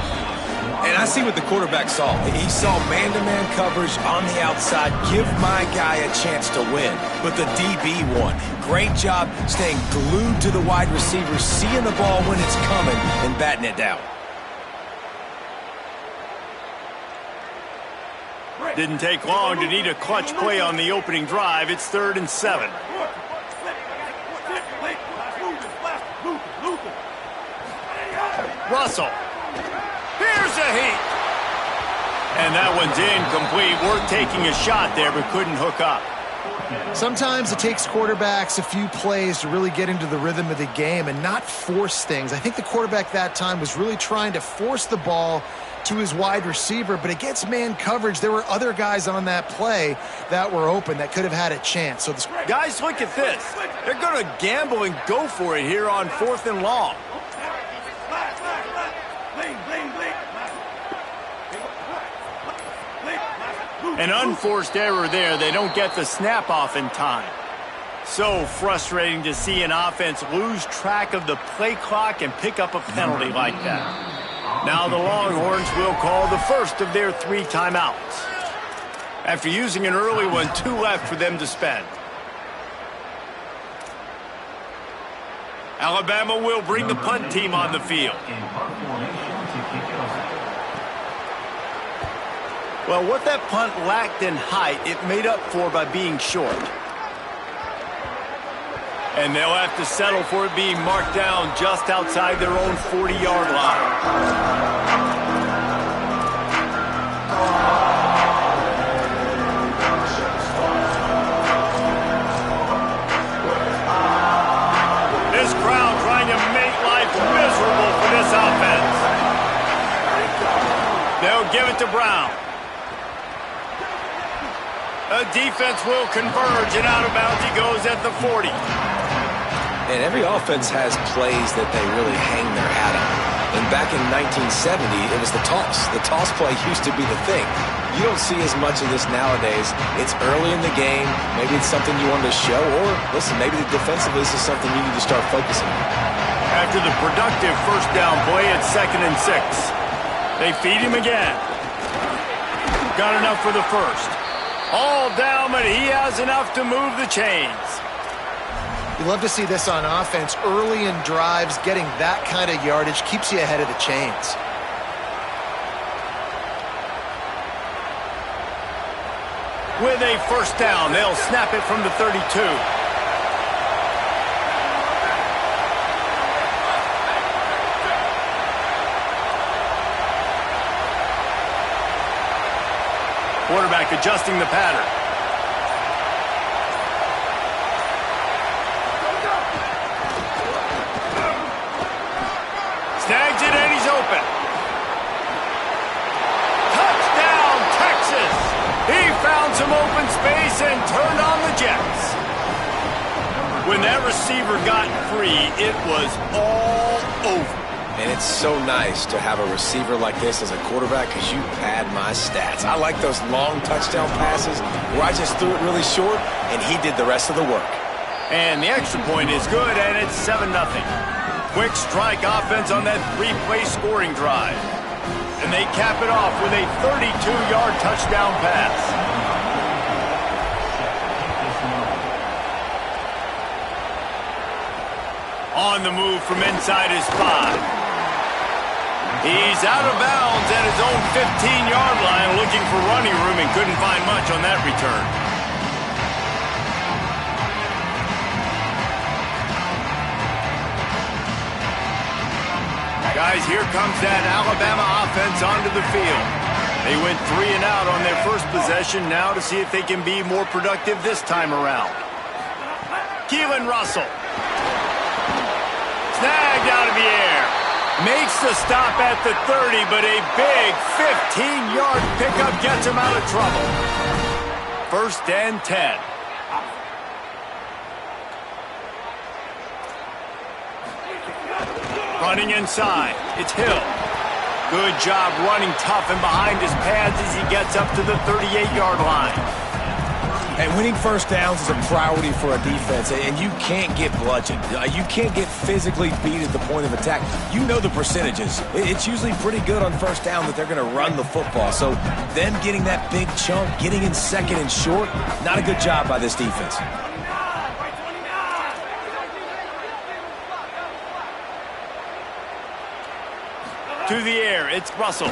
And I see what the quarterback saw. He saw man-to-man coverage on the outside. Give my guy a chance to win. But the DB won. Great job staying glued to the wide receiver, seeing the ball when it's coming, and batting it down. Didn't take long to need a clutch play on the opening drive. It's 3rd and 7. Russell. Here's a heat. And that one's incomplete. Worth taking a shot there, but couldn't hook up. Sometimes it takes quarterbacks a few plays to really get into the rhythm of the game and not force things. I think the quarterback that time was really trying to force the ball to his wide receiver, but against man coverage, there were other guys on that play that were open that could have had a chance. So guys, look at this. They're going to gamble and go for it here on 4th and long. An unforced error there. They don't get the snap off in time. So frustrating to see an offense lose track of the play clock and pick up a penalty like that. Now the Longhorns will call the first of their 3 timeouts. After using an early one, 2 left for them to spend. Alabama will bring the punt team on the field. Well, what that punt lacked in height, it made up for by being short. And they'll have to settle for it being marked down just outside their own 40-yard line. This crowd trying to make life miserable for this offense. They'll give it to Brown. The defense will converge, and out of bounds he goes at the 40. And every offense has plays that they really hang their hat on. And back in 1970, it was the toss. The toss play used to be the thing. You don't see as much of this nowadays. It's early in the game. Maybe it's something you wanted to show. Or, listen, maybe defensively this is something you need to start focusing on. After the productive first down play, it's 2nd and 6. They feed him again. Got enough for the first. All down, but he has enough to move the chains. You love to see this on offense. Early in drives, getting that kind of yardage keeps you ahead of the chains. With a first down, they'll snap it from the 32. Quarterback adjusting the pattern. Snags it and he's open. Touchdown, Texas! He found some open space and turned on the Jets. When that receiver got free, it was all over. And it's so nice to have a receiver like this as a quarterback because you pad my stats. I like those long touchdown passes where I just threw it really short and he did the rest of the work. And the extra point is good, and it's 7-0. Quick strike offense on that 3-play scoring drive. And they cap it off with a 32-yard touchdown pass. On the move from inside his 5. He's out of bounds at his own 15-yard line, looking for running room and couldn't find much on that return. Guys, here comes that Alabama offense onto the field. They went 3 and out on their first possession, now to see if they can be more productive this time around. Keelan Russell. Snagged out of the air. Makes the stop at the 30, but a big 15-yard pickup gets him out of trouble. 1st and 10. Running inside, it's Hill. Good job running tough and behind his pads as he gets up to the 38-yard line. And winning first downs is a priority for a defense, and you can't get bludgeoned. You can't get physically beat at the point of attack. You know the percentages. It's usually pretty good on first down that they're going to run the football. So them getting that big chunk, getting in second and short, not a good job by this defense. To the air, it's Russell.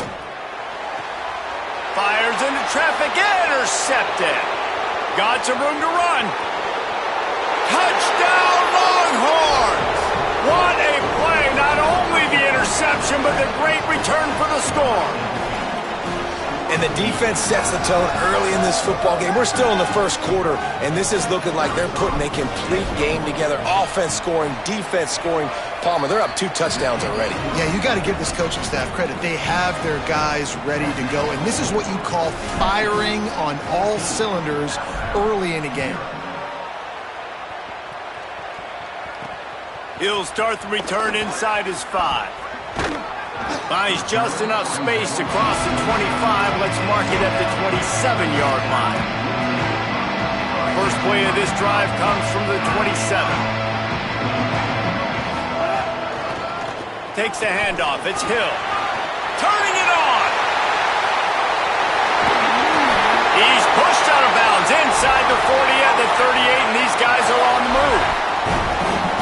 Fires into traffic, intercepted. Got some room to run. Touchdown, Longhorns! What a play! Not only the interception, but the great return for the score. And the defense sets the tone early in this football game. We're still in the first quarter, and this is looking like they're putting a complete game together. Offense scoring, defense scoring. Palmer, they're up 2 touchdowns already. Yeah, you got to give this coaching staff credit. They have their guys ready to go, and this is what you call firing on all cylinders early in a game. He'll start the return inside his 5. Finds just enough space to cross the 25. Let's mark it at the 27-yard line. First play of this drive comes from the 27. Takes the handoff. It's Hill. Turning it on. He's pushed out of bounds inside the 40 at the 38, and these guys are on the move.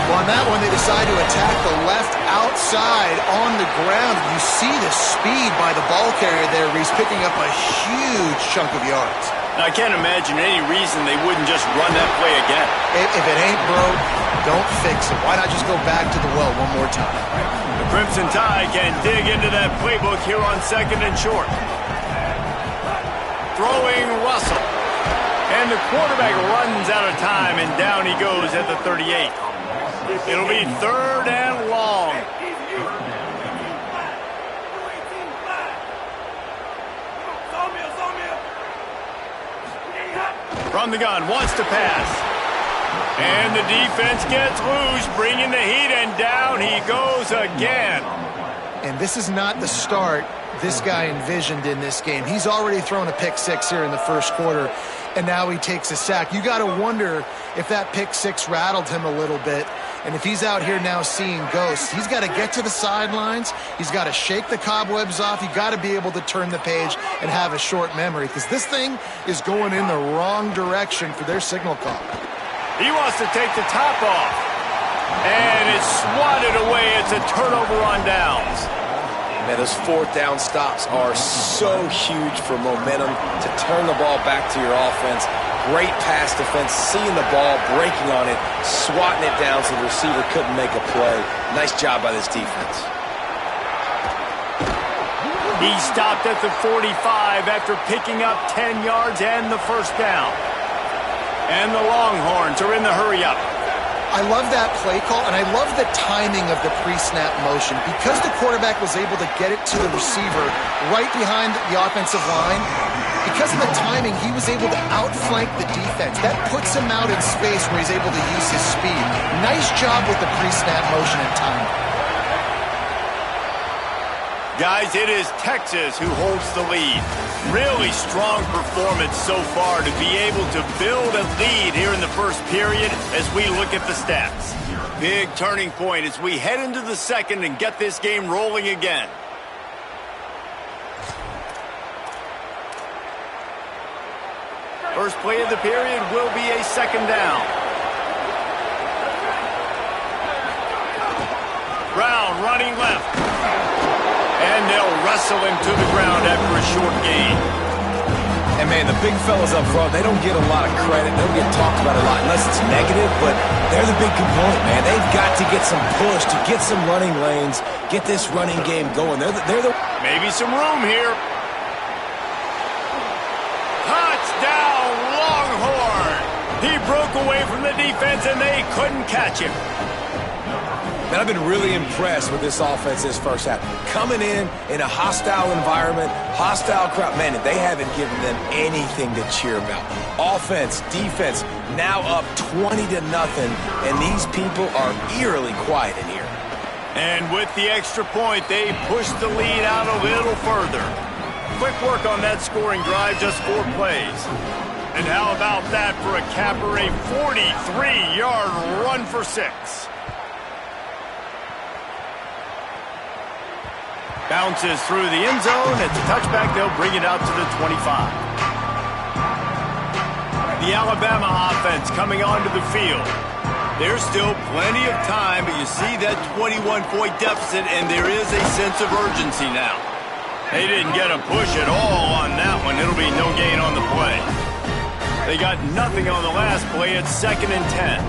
Well, on that one, they decide to attack the left outside on the ground. You see the speed by the ball carrier there. He's picking up a huge chunk of yards. Now, I can't imagine any reason they wouldn't just run that play again. If it ain't broke, don't fix it. Why not just go back to the well one more time? The Crimson Tide can dig into that playbook here on second and short. Throwing Russell. And the quarterback runs out of time, and down he goes at the 38. It'll be 3rd and long. From the gun, wants to pass. And the defense gets loose, bringing the heat, and down he goes again. And this is not the start this guy envisioned in this game. He's already thrown a pick 6 here in the first quarter, and now he takes a sack. You got to wonder if that pick 6 rattled him a little bit. And if he's out here now seeing ghosts, he's got to get to the sidelines. He's got to shake the cobwebs off. You got to be able to turn the page and have a short memory, because this thing is going in the wrong direction for their signal call. He wants to take the top off. And it's swatted away. It's a turnover on downs. Man, those 4th down stops are so huge for momentum to turn the ball back to your offense. Great pass defense, seeing the ball, breaking on it, swatting it down so the receiver couldn't make a play. Nice job by this defense. He stopped at the 45 after picking up 10 yards and the first down. And the Longhorns are in the hurry-up. I love that play call, and I love the timing of the pre-snap motion. Because the quarterback was able to get it to the receiver right behind the offensive line, because of the timing, he was able to outflank the defense. That puts him out in space where he's able to use his speed. Nice job with the pre-snap motion and timing. Guys, it is Texas who holds the lead. Really strong performance so far to be able to build a lead here in the first period as we look at the stats. Big turning point as we head into the second and get this game rolling again. First play of the period will be a 2nd down. Brown running left. And they'll wrestle him to the ground after a short gain. And, man, the big fellas up front, they don't get a lot of credit. They don't get talked about a lot unless it's negative, but they're the big component, man. They've got to get some push, to get some running lanes, get this running game going. They're the Maybe some room here. Touchdown, Longhorn! He broke away from the defense, and they couldn't catch him. And I've been really impressed with this offense this first half. Coming in a hostile environment, hostile crowd. Man, they haven't given them anything to cheer about. Offense, defense, now up 20-0, and these people are eerily quiet in here. And with the extra point, they push the lead out a little further. Quick work on that scoring drive, just 4 plays. And how about that for a capper, a 43-yard run for 6. Bounces through the end zone. It's a touchback. They'll bring it out to the 25. The Alabama offense coming onto the field. There's still plenty of time, but you see that 21-point deficit, and there is a sense of urgency now. They didn't get a push at all on that one. It'll be no gain on the play. They got nothing on the last play. It's 2nd and 10.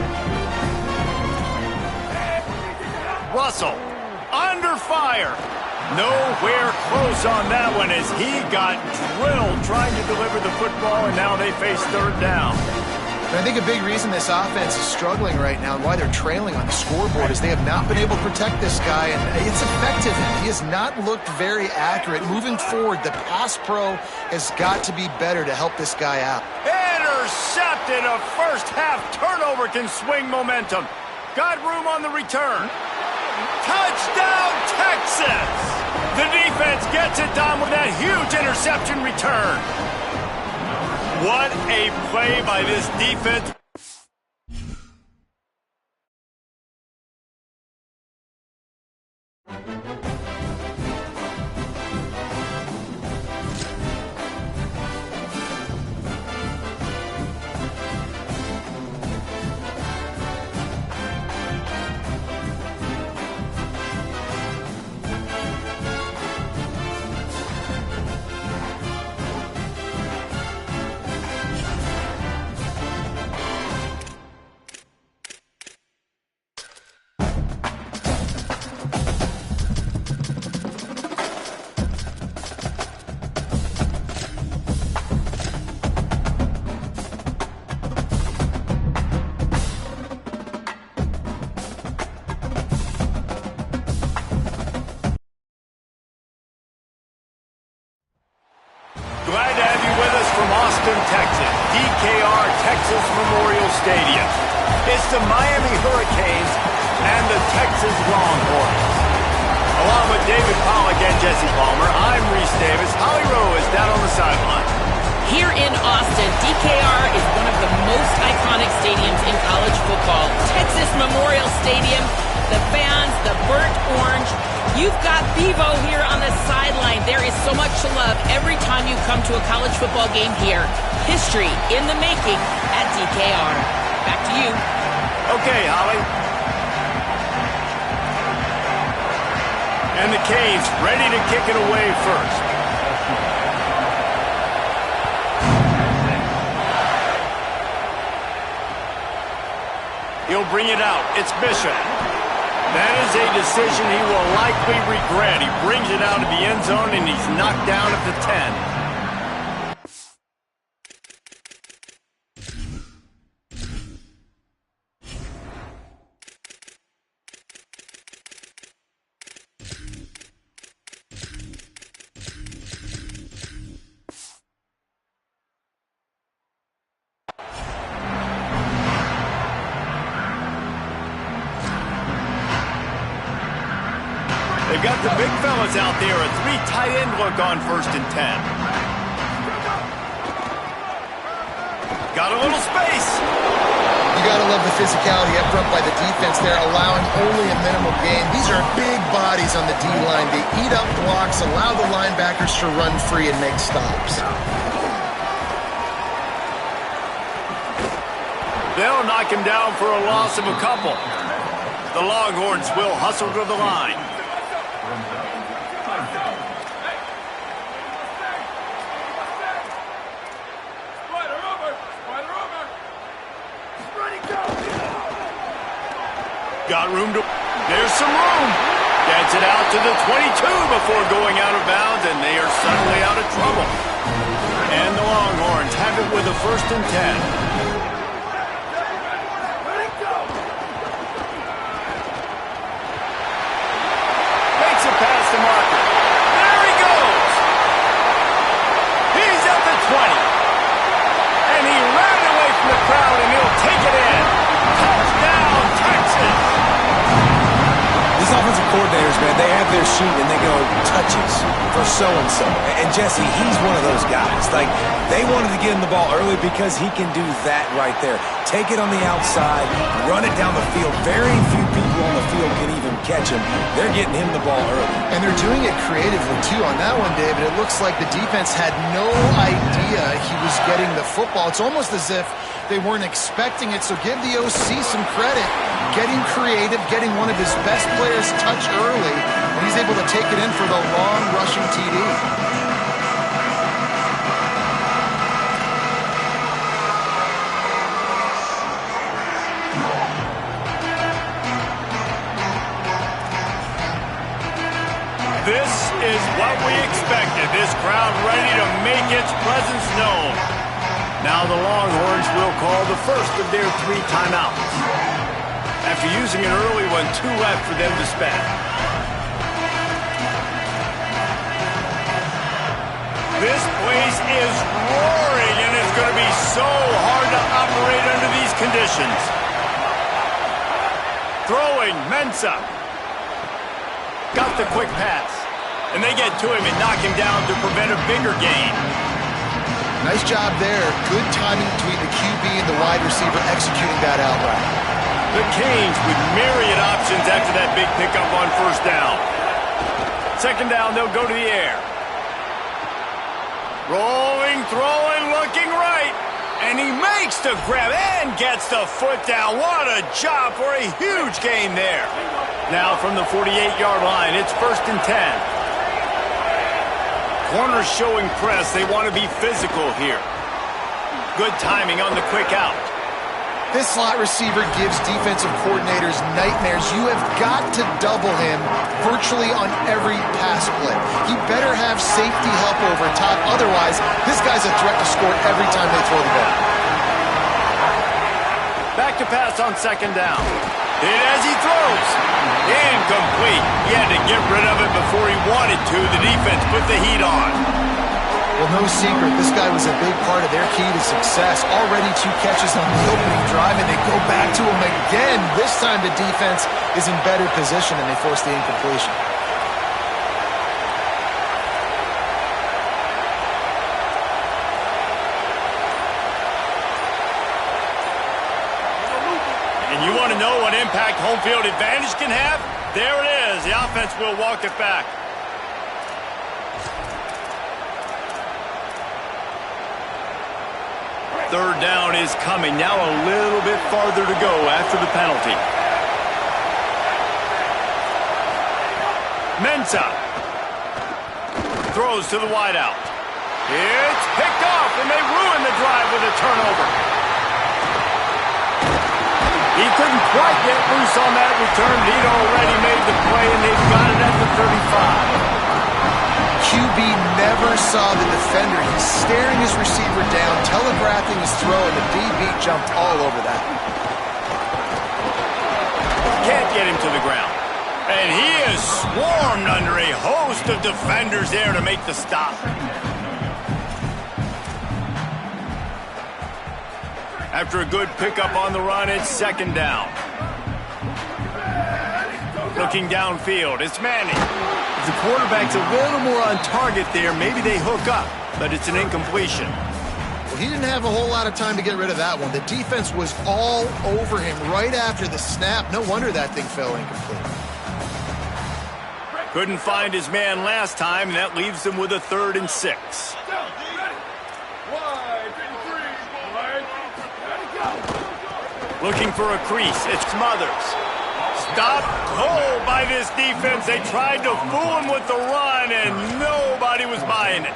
Russell under fire. Nowhere close on that one as he got drilled trying to deliver the football, and now they face 3rd down. And I think a big reason this offense is struggling right now and why they're trailing on the scoreboard is they have not been able to protect this guy, and it's affected him. He has not looked very accurate. Moving forward, the pass pro has got to be better to help this guy out. Intercepted. A first-half turnover can swing momentum. Got room on the return. Touchdown, Texas! The defense gets it done with that huge interception return. What a play by this defense. Glad to have you with us from Austin, Texas, DKR Texas Memorial Stadium. It's the Miami Hurricanes and the Texas Longhorns. Along with David Pollack and Jesse Palmer, I'm Reese Davis. Holly Rowe is down on the sideline. Here in Austin, DKR is one of the most iconic stadiums in college football. Texas Memorial Stadium, the fans, the burnt orange. You've got Bevo here on the sideline. There is so much to love every time you come to a college football game here. History in the making at DKR. Back to you. Okay, Holly. And the Canes ready to kick it away first. He'll bring it out. It's Bishop. That is a decision he will likely regret. He brings it out of the end zone, and he's knocked down at the 10. They've got the big fellas out there, a 3 tight end look on 1st and 10. Got a little space. You got to love the physicality up front by the defense there, allowing only a minimal gain. These are big bodies on the D-line. They eat up blocks, allow the linebackers to run free and make stops. They'll knock him down for a loss of a couple. The Longhorns will hustle to the line. Got room to... There's some room. Gets it out to the 22 before going out of bounds, and they are suddenly out of trouble. And the Longhorns have it with a 1st and 10. Makes it past the marker. There he goes. He's at the 20. And he ran away from the crowd, and he'll take it in. Touchdown, Texas. This offensive coordinator has man. They have their sheet and they go touches for so-and-so. And Jesse, he's one of those guys. Like, they wanted to get him the ball early because he can do that right there. Take it on the outside, run it down the field. Very few people on the field can even catch him. They're getting him the ball early. And they're doing it creatively, too. On that one, David, it looks like the defense had no idea he was getting the football. It's almost as if they weren't expecting it, so give the OC some credit. Getting creative, getting one of his best players touch early, and he's able to take it in for the long rushing TD. This is what we expected. This crowd ready to make its presence known. Now the Longhorns will call the first of their 3 timeouts. After using an early one, 2 left for them to spend. This place is roaring, and it's going to be so hard to operate under these conditions. Throwing, Mensah. Got the quick pass. And they get to him and knock him down to prevent a bigger gain. Nice job there. Good timing between the QB and the wide receiver executing that out route. The Canes with myriad options after that big pickup on first down. Second down, they'll go to the air. Rolling, throwing, looking right. And he makes the grab and gets the foot down. What a job for a huge gain there. Now from the 48-yard line, it's 1st and 10. Corners showing press. They want to be physical here. Good timing on the quick out. This slot receiver gives defensive coordinators nightmares. You have got to double him virtually on every pass play. He better have safety help over top. Otherwise, this guy's a threat to score every time they throw the ball. Back to pass on second down. And as he throws, incomplete. He had to get rid of it before he wanted to. The defense put the heat on. Well, no secret, this guy was a big part of their key to success. Already 2 catches on the opening drive, and they go back to him again. This time the defense is in better position, and they force the incompletion. And you want to know what impact home field advantage can have? There it is. The offense will walk it back. Third down is coming. Now a little bit farther to go after the penalty. Mensah throws to the wideout. It's picked off, and they ruin the drive with a turnover. He couldn't quite get loose on that return. He'd already made the play, and they've got it at the 35. QB never saw the defender. He's staring his receiver down, telegraphing his throw, and the DB jumped all over that. Can't get him to the ground. And he is swarmed under a host of defenders there to make the stop. After a good pickup on the run, it's second down. Looking downfield, it's Manning. If the quarterback's a little more on target there, maybe they hook up, but it's an incompletion. Well, he didn't have a whole lot of time to get rid of that one. The defense was all over him right after the snap. No wonder that thing fell incomplete. Couldn't find his man last time, and that leaves them with a 3rd and 6. Looking for a crease, it's Smothers. Stopped cold by this defense. They tried to fool him with the run, and nobody was buying it.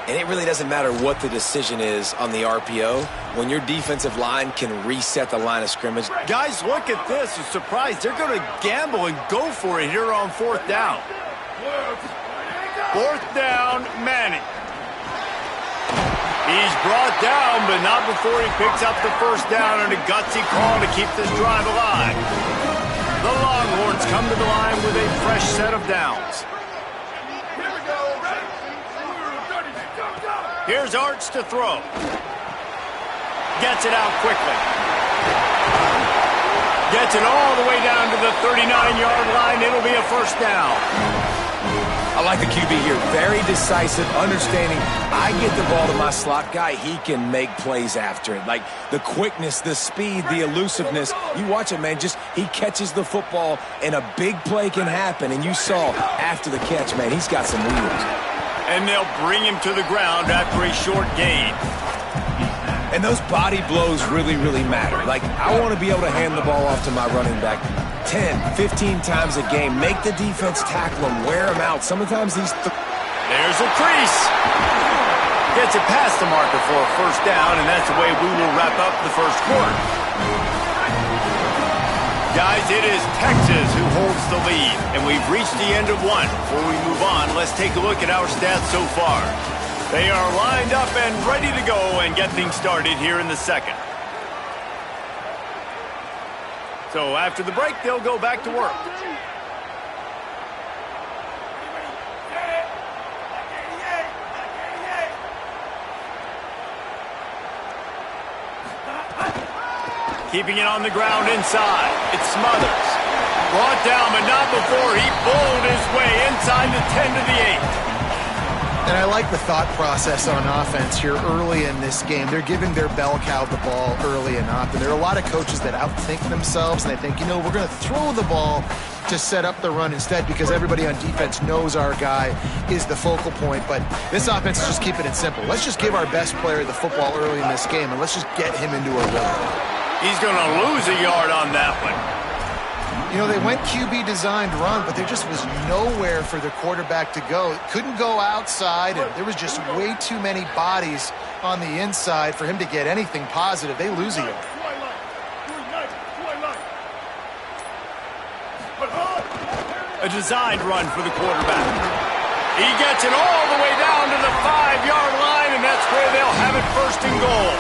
And it really doesn't matter what the decision is on the RPO. When your defensive line can reset the line of scrimmage. Guys, look at this. I'm surprised. They're going to gamble and go for it here on 4th down. 4th down, Manning. He's brought down, but not before he picks up the first down and a gutsy call to keep this drive alive. The Longhorns come to the line with a fresh set of downs. Here's Arch to throw. Gets it out quickly. Gets it all the way down to the 39-yard line. It'll be a first down. I like the QB here. Very decisive, understanding I get the ball to my slot guy, he can make plays after it. Like the quickness, the speed, the elusiveness. You watch it, man, just he catches the football and a big play can happen. And you saw after the catch, man, he's got some wheels. And they'll bring him to the ground after a short gain. And those body blows really, really matter. Like, I want to be able to hand the ball off to my running back 10, 15 times a game. Make the defense tackle him, wear him out. Sometimes these... There's a crease. Gets it past the marker for a first down, and that's the way we will wrap up the first quarter. Guys, it is Texas who holds the lead, and we've reached the end of one. Before we move on, let's take a look at our stats so far. They are lined up and ready to go and get things started here in the second. So after the break, they'll go back to work. Keeping it on the ground inside. It Smothers. Brought down, but not before he bowled his way inside the 10 to the 8. And I like the thought process on offense here early in this game. They're giving their bell cow the ball early and often. There are a lot of coaches that outthink themselves, and they think, you know, we're going to throw the ball to set up the run instead because everybody on defense knows our guy is the focal point. But this offense is just keeping it simple. Let's just give our best player the football early in this game, and let's just get him into a rhythm. He's going to lose a yard on that one. You know, they went QB designed run, but there just was nowhere for the quarterback to go. It couldn't go outside, and there was just way too many bodies on the inside for him to get anything positive. They lose a yard. A designed run for the quarterback. He gets it all the way down to the 5-yard line, and that's where they'll have it first and goal.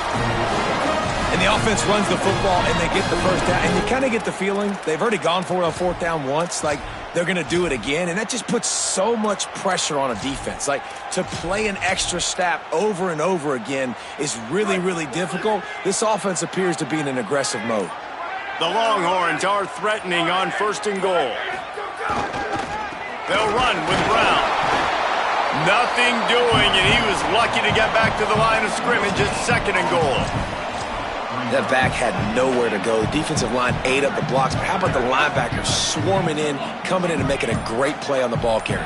And the offense runs the football, and they get the first down. And you kind of get the feeling they've already gone for it on fourth down once. Like, they're going to do it again. And that just puts so much pressure on a defense. Like, to play an extra snap over and over again is really, really difficult. This offense appears to be in an aggressive mode. The Longhorns are threatening on first and goal. They'll run with Brown. Nothing doing, and he was lucky to get back to the line of scrimmage at second and goal. That back had nowhere to go. The defensive line ate up the blocks. But how about the linebackers swarming in, coming in and making a great play on the ball carrier?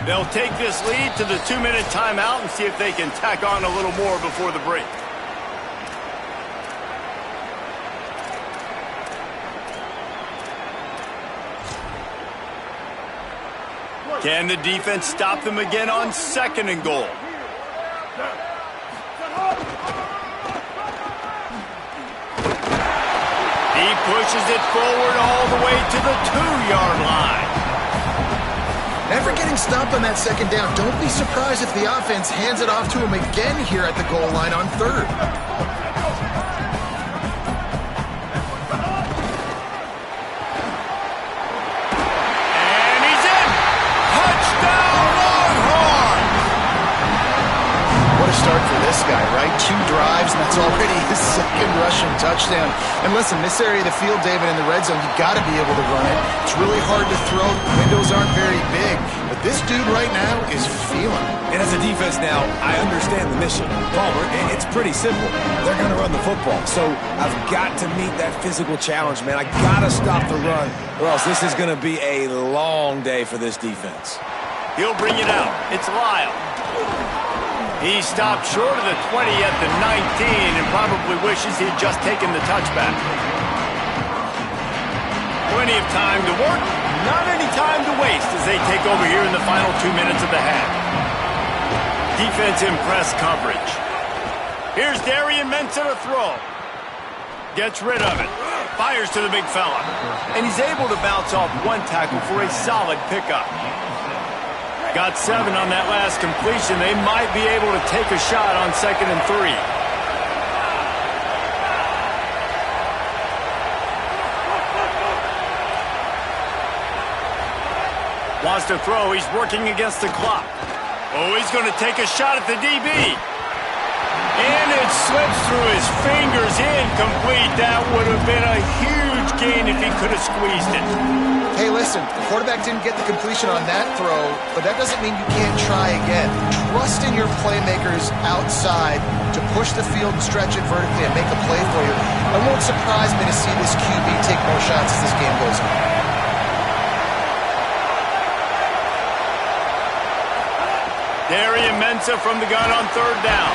They'll take this lead to the 2-minute timeout and see if they can tack on a little more before the break. Can the defense stop them again on second and goal? He pushes it forward all the way to the 2-yard line. Never getting stopped on that second down. Don't be surprised if the offense hands it off to him again here at the goal line on third. And he's in! Touchdown, Longhorn! What a start for this guy, right? 2 drives, and that's already his second rushing touchdown. And listen, this area of the field, David, in the red zone, you got to be able to run it. It's really hard to throw. The windows aren't very big. But this dude right now is feeling it. And as a defense now, I understand the mission. Palmer, it's pretty simple. They're going to run the football. So I've got to meet that physical challenge, man. I got to stop the run, or else this is going to be a long day for this defense. He'll bring it out. It's Lyle. He stopped short of the 20 at the 19 and probably wishes he'd just taken the touchback. Plenty of time to work, not any time to waste as they take over here in the final 2 minutes of the half. Defense in press coverage. Here's Darian Mensah to throw. Gets rid of it. Fires to the big fella. And he's able to bounce off one tackle for a solid pickup. Got 7 on that last completion. They might be able to take a shot on 2nd and 3. Wants to throw. He's working against the clock. Oh, he's going to take a shot at the DB. And it slips through his fingers, incomplete. That would have been a huge gain if he could have squeezed it. Hey, listen, the quarterback didn't get the completion on that throw, but that doesn't mean you can't try again. Trust in your playmakers outside to push the field and stretch it vertically and make a play for you. It won't surprise me to see this QB take more shots as this game goes on. Darian Mensah from the gun on third down.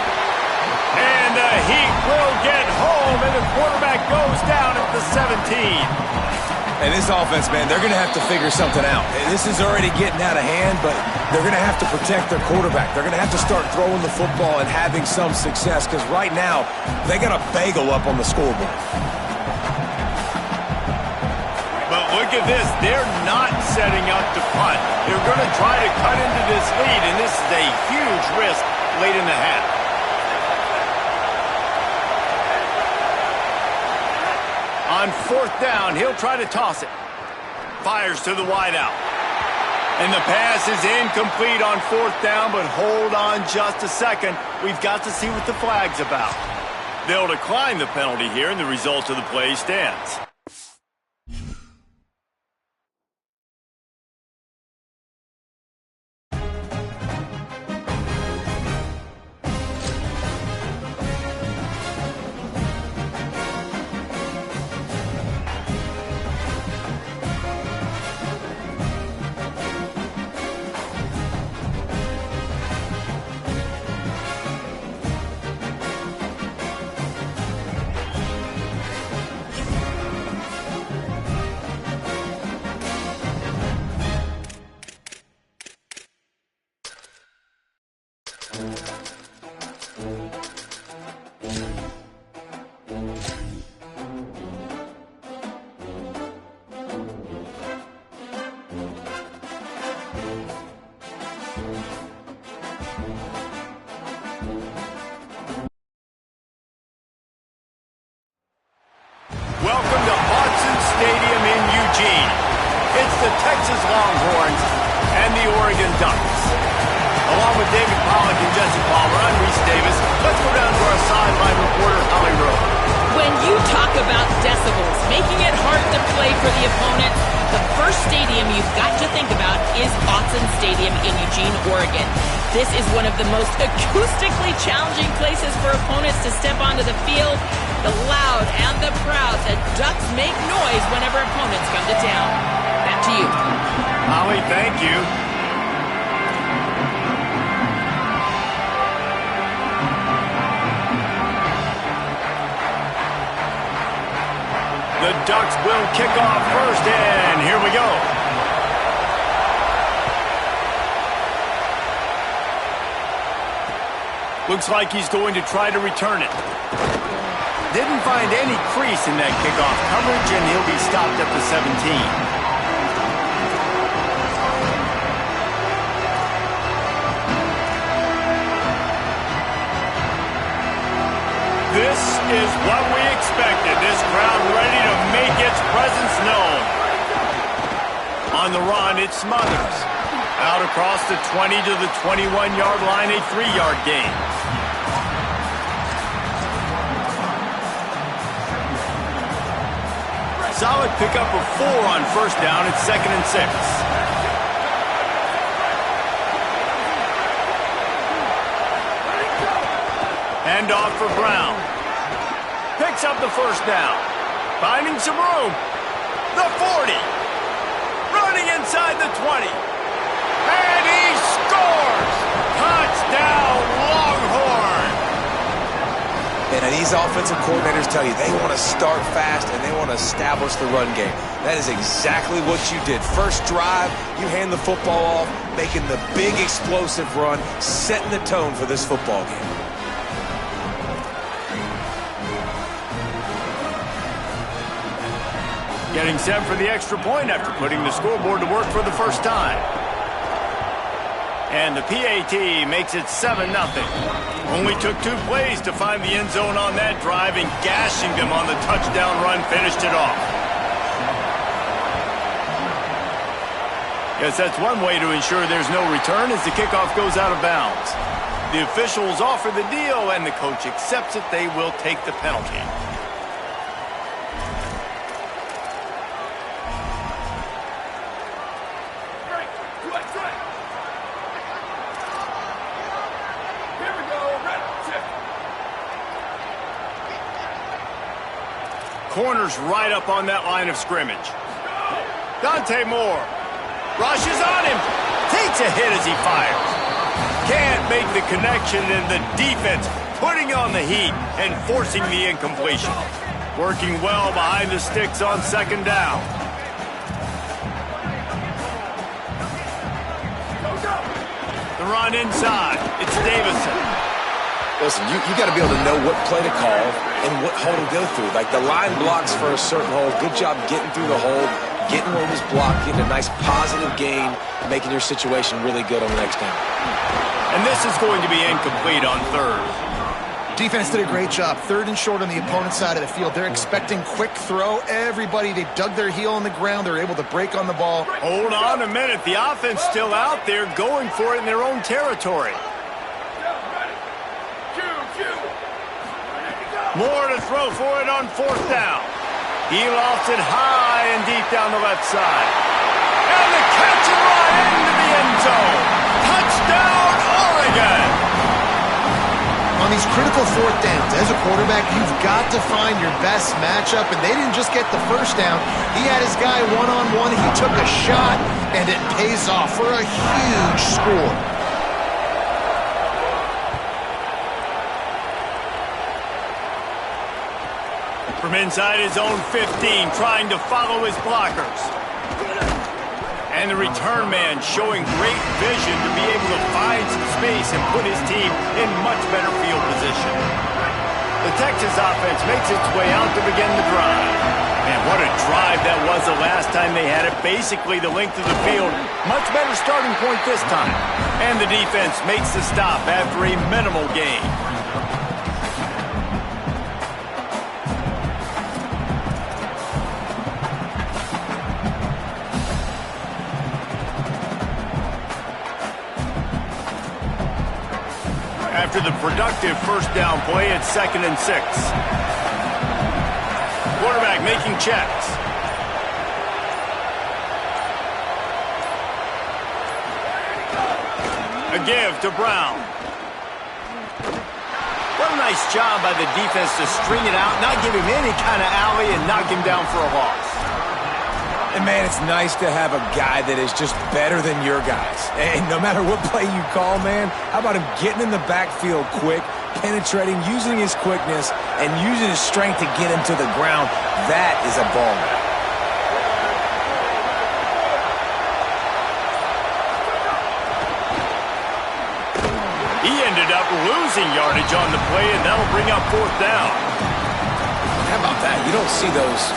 And the Heat will get home, and the quarterback goes down at the 17. And this offense, man, they're going to have to figure something out. This is already getting out of hand, but they're going to have to protect their quarterback. They're going to have to start throwing the football and having some success, because right now, they got a bagel up on the scoreboard. But look at this. They're not setting up to punt. They're going to try to cut into this lead, and this is a huge risk late in the half. On fourth down, he'll try to toss it. Fires to the wideout. And the pass is incomplete on fourth down, but hold on just a second. We've got to see what the flag's about. They'll decline the penalty here, and the result of the play stands. Welcome to Autzen Stadium in Eugene. It's the Texas Longhorns and the Oregon Ducks. Along with David Pollack and Jesse Palmer, I'm Reese Davis. Let's go down to our sideline reporter, Holly Rowe. When you talk about decibels, making it hard to play for the opponent, the first stadium you've got to think about is Autzen Stadium in Eugene, Oregon. This is one of the most acoustically challenging places for opponents to step onto the field. The loud and the proud, the Ducks make noise whenever opponents come to town. Back to you. Holly, thank you. The Ducks will kick off first, and here we go. Looks like he's going to try to return it. Didn't find any crease in that kickoff coverage, and he'll be stopped at the 17. This is what we expected. This crowd ready to make its presence known. On the run, it's Smothers. Out across the 20 to the 21-yard line, a 3-yard gain. Solid pickup of 4 on first down. It's 2nd and 6. Hand off for Brown. Picks up the first down. Finding some room. The 40. Running inside the 20. And he scores! Touchdown, Longhorn! And these offensive coordinators tell you they want to start fast and they want to establish the run game. That is exactly what you did. First drive, you hand the football off, making the big explosive run, setting the tone for this football game. Getting set for the extra point after putting the scoreboard to work for the first time. And the PAT makes it 7-0. Only took 2 plays to find the end zone on that drive, and gashing them on the touchdown run finished it off. Yes, that's one way to ensure there's no return as the kickoff goes out of bounds. The officials offer the deal, and the coach accepts it. They will take the penalty. Corner's right up on that line of scrimmage. Dante Moore rushes on him. Takes a hit as he fires. Can't make the connection, and the defense putting on the heat and forcing the incompletion. Working well behind the sticks on second down. The run inside. It's Davison. Listen, you got to be able to know what play to call and what hole to go through. Like the line blocks for a certain hole. Good job getting through the hole, getting where it was blocked, getting a nice positive gain, making your situation really good on the next down. And this is going to be incomplete on third. Defense did a great job. Third and short on the opponent's side of the field. They're expecting quick throw. Everybody, they dug their heel on the ground. They're able to break on the ball. Hold on a minute. The offense still out there going for it in their own territory. Moore to throw for it on fourth down. He lofts it high and deep down the left side. And the catch and run into the end zone. Touchdown, Oregon! On these critical fourth downs, as a quarterback, you've got to find your best matchup, and they didn't just get the first down. He had his guy one-on-one. He took a shot, and it pays off for a huge score. From inside his own 15, trying to follow his blockers. And the return man showing great vision to be able to find some space and put his team in much better field position. The Texas offense makes its way out to begin the drive. And what a drive that was the last time they had it. Basically the length of the field. Much better starting point this time. And the defense makes the stop after a minimal gain. After the productive first down play, it's 2nd and 6. Quarterback making checks. A give to Brown. What a nice job by the defense to string it out, not give him any kind of alley, and knock him down for a loss. And, man, it's nice to have a guy that is just better than your guys. And no matter what play you call, man, how about him getting in the backfield quick, penetrating, using his quickness, and using his strength to get him to the ground? That is a baller. He ended up losing yardage on the play, and that'll bring up fourth down. How about that? You don't see those,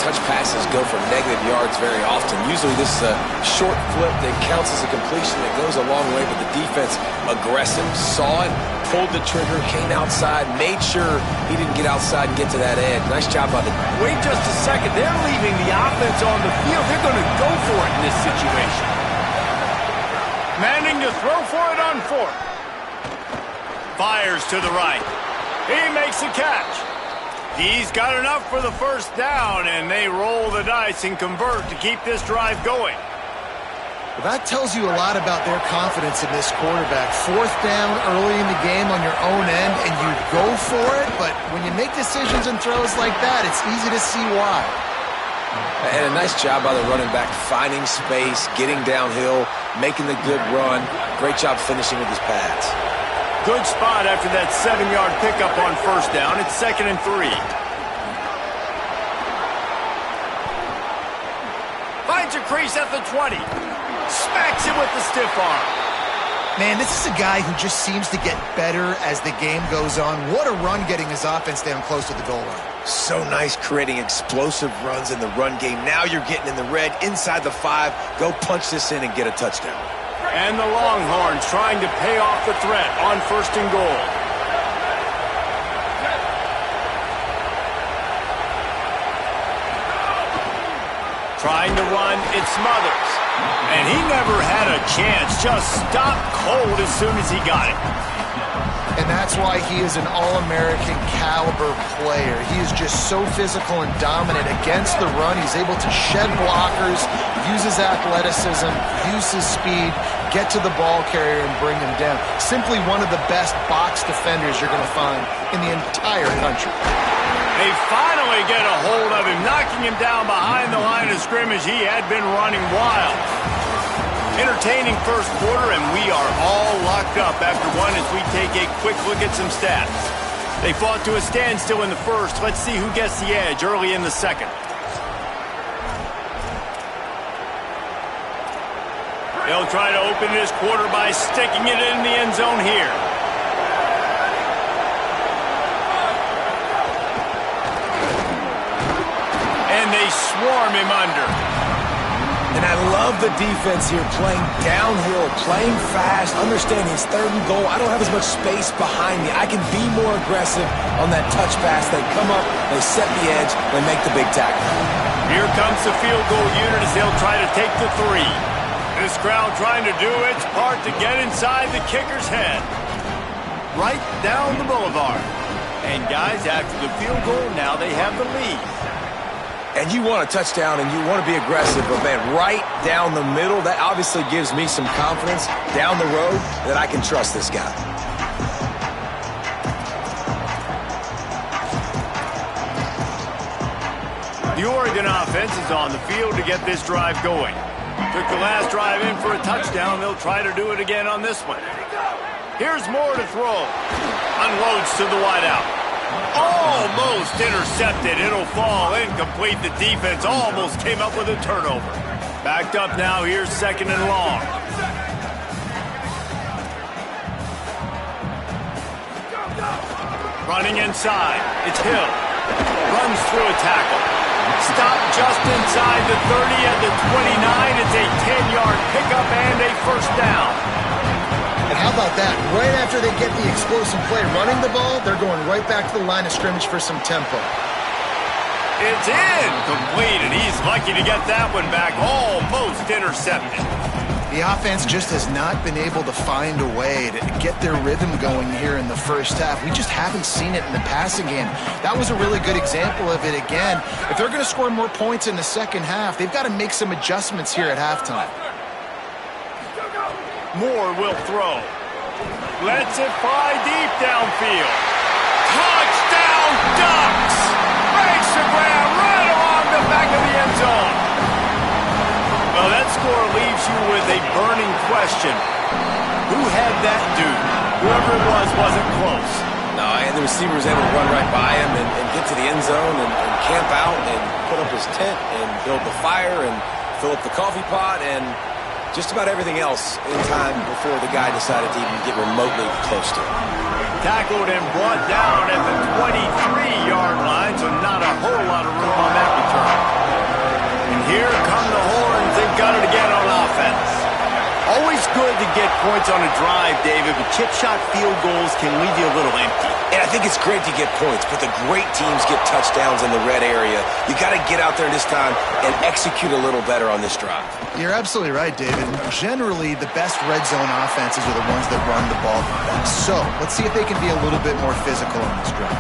touch passes go for negative yards very often. Usually this is a short flip that counts as a completion that goes a long way, but the defense aggressive, saw it, pulled the trigger, came outside, made sure he didn't get outside and get to that edge. Nice job by the... Wait just a second. They're leaving the offense on the field. They're going to go for it in this situation. Manning to throw for it on fourth. Fires to the right. He makes the catch. He's got enough for the first down, and they roll the dice and convert to keep this drive going. Well, that tells you a lot about their confidence in this quarterback. Fourth down early in the game on your own end, and you go for it, but when you make decisions and throws like that, it's easy to see why. And a nice job by the running back, finding space, getting downhill, making the good run. Great job finishing with his pads. Good spot after that 7-yard pickup on first down. It's 2nd and 3. Finds a crease at the 20. Smacks it with the stiff arm. Man, this is a guy who just seems to get better as the game goes on. What a run getting his offense down close to the goal line. So nice creating explosive runs in the run game. Now you're getting in the red, inside the 5. Go punch this in and get a touchdown. And the Longhorns trying to pay off the threat on 1st and goal. Trying to run, it's Smothers. And he never had a chance. Just stopped cold as soon as he got it. And that's why he is an All-American caliber player. He is just so physical and dominant against the run. He's able to shed blockers, use his athleticism, use his speed, get to the ball carrier and bring him down. Simply one of the best box defenders you're going to find in the entire country. They finally get a hold of him, knocking him down behind the line of scrimmage. He had been running wild. Entertaining first quarter, and we are all locked up after one as we take a quick look at some stats. They fought to a standstill in the first. Let's see who gets the edge early in the second. They'll try to open this quarter by sticking it in the end zone here. And they swarm him under. And I love the defense here, playing downhill, playing fast, understanding it's 3rd and goal. I don't have as much space behind me. I can be more aggressive on that touch pass. They come up, they set the edge, they make the big tackle. Here comes the field goal unit as they'll try to take the 3. This crowd trying to do its part to get inside the kicker's head. Right down the boulevard. And guys, after the field goal, now they have the lead. And you want a touchdown and you want to be aggressive, but man, right down the middle, that obviously gives me some confidence down the road that I can trust this guy. The Oregon offense is on the field to get this drive going. Took the last drive in for a touchdown. They'll try to do it again on this one. Here's Moore to throw. Unloads to the wideout. Almost intercepted. It'll fall incomplete. The defense almost came up with a turnover. Backed up now. Here's 2nd and long. Running inside. It's Hill. Runs through a tackle. Stopped just inside the 30 at the 29. It's a 10-yard pickup and a first down. And how about that? Right after they get the explosive play running the ball, they're going right back to the line of scrimmage for some tempo. It's incomplete, and he's lucky to get that one back. Almost intercepted. The offense just has not been able to find a way to get their rhythm going here in the first half. We just haven't seen it in the passing game. That was a really good example of it again. If they're going to score more points in the second half, they've got to make some adjustments here at halftime. Moore will throw. Lets it fly deep downfield. Touchdown Ducks! Breaks the ground right along the back of the end zone. Well, that score leaves you with a burning question. Who had that dude? Whoever it was wasn't close. No, and the receiver was able to run right by him and get to the end zone and camp out and put up his tent and build the fire and fill up the coffee pot and just about everything else in time before the guy decided to even get remotely close to him. Tackled and brought down at the 23-yard line, so not a whole lot of room on that return. And here come the horns. They've got it again on offense. Always good to get points on a drive, David, but chip shot field goals can leave you a little empty. And I think it's great to get points, but the great teams get touchdowns in the red area. You got to get out there this time and execute a little better on this drive. You're absolutely right, David. Generally, the best red zone offenses are the ones that run the ball the best. So let's see if they can be a little bit more physical on this drive.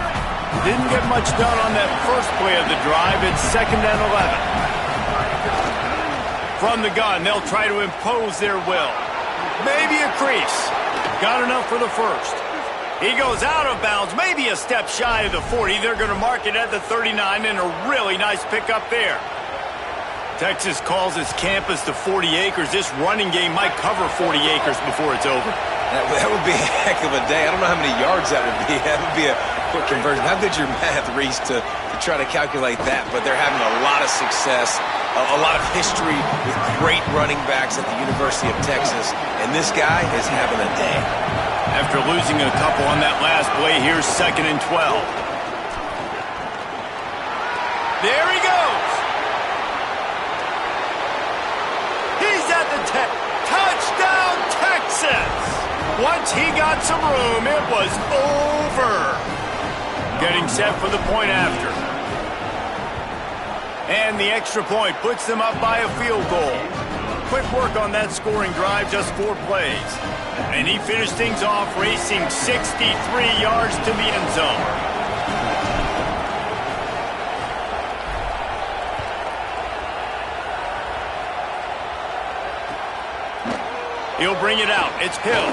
Didn't get much done on that first play of the drive. It's 2nd and 11. From the gun, they'll try to impose their will. Maybe a crease. Got enough for the first. He goes out of bounds, maybe a step shy of the 40. They're going to mark it at the 39, and a really nice pickup there. Texas calls its campus the 40 acres. This running game might cover 40 acres before it's over. That would be a heck of a day. I don't know how many yards that would be. That would be a quick conversion. How good's your math, Reese, to try to calculate that? But they're having a lot of success, a lot of history with great running backs at the University of Texas. And this guy is having a day. After losing a couple on that last play, here's 2nd and 12. There he goes. He's at the 10. Touchdown, Texas! Once he got some room, it was over. Getting set for the point after. And the extra point puts them up by a field goal. quick work on that scoring drive, just 4 plays. And he finished things off racing 63 yards to the end zone. He'll bring it out. It's Hill.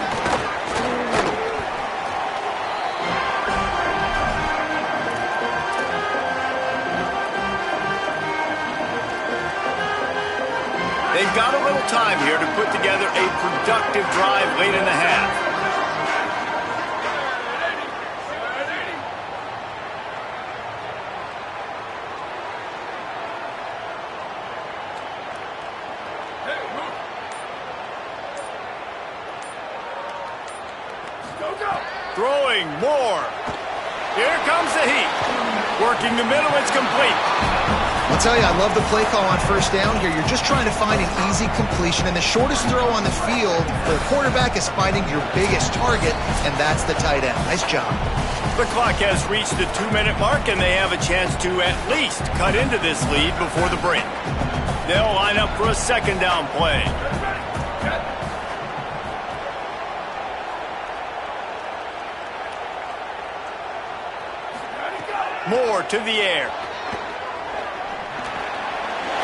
They've got a little time here to put together a productive drive late in the half. Throwing more. Here comes the heat. Working the middle, it's complete. I'll tell you, I love the play call on first down here. You're just trying to find an easy completion, and the shortest throw on the field for a quarterback is finding your biggest target, and that's the tight end. Nice job. The clock has reached the 2-minute mark, and they have a chance to at least cut into this lead before the break. They'll line up for a second down play. Moore to the air.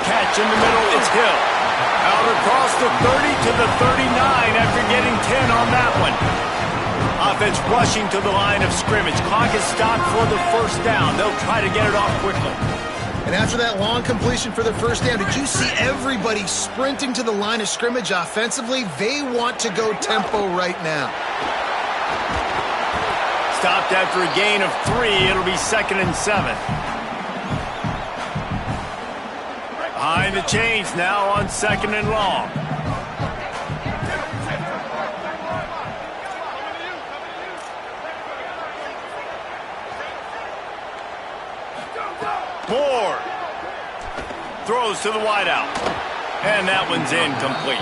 Catch in the middle, it's Hill. Out across the 30 to the 39 after getting 10 on that one. Offense rushing to the line of scrimmage. Clock is stopped for the first down. They'll try to get it off quickly. And after that long completion for the first down, did you see everybody sprinting to the line of scrimmage offensively? They want to go tempo right now. Stopped after a gain of 3. It'll be 2nd and 7. Behind the chains now on 2nd and long. Moore throws to the wideout. And that one's incomplete.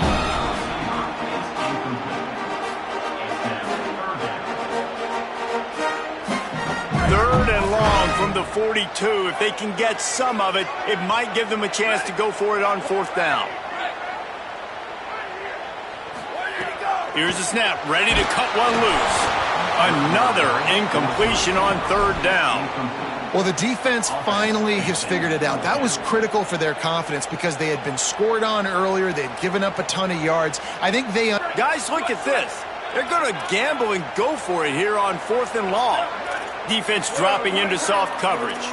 Third and long from the 42. If they can get some of it, it might give them a chance to go for it on 4th down. Here's the snap, ready to cut one loose. Another incompletion on 3rd down. Well, the defense finally has figured it out. That was critical for their confidence because they had been scored on earlier. They'd given up a ton of yards. I think they... Guys, look at this. They're going to gamble and go for it here on 4th and long. Defense dropping into soft coverage.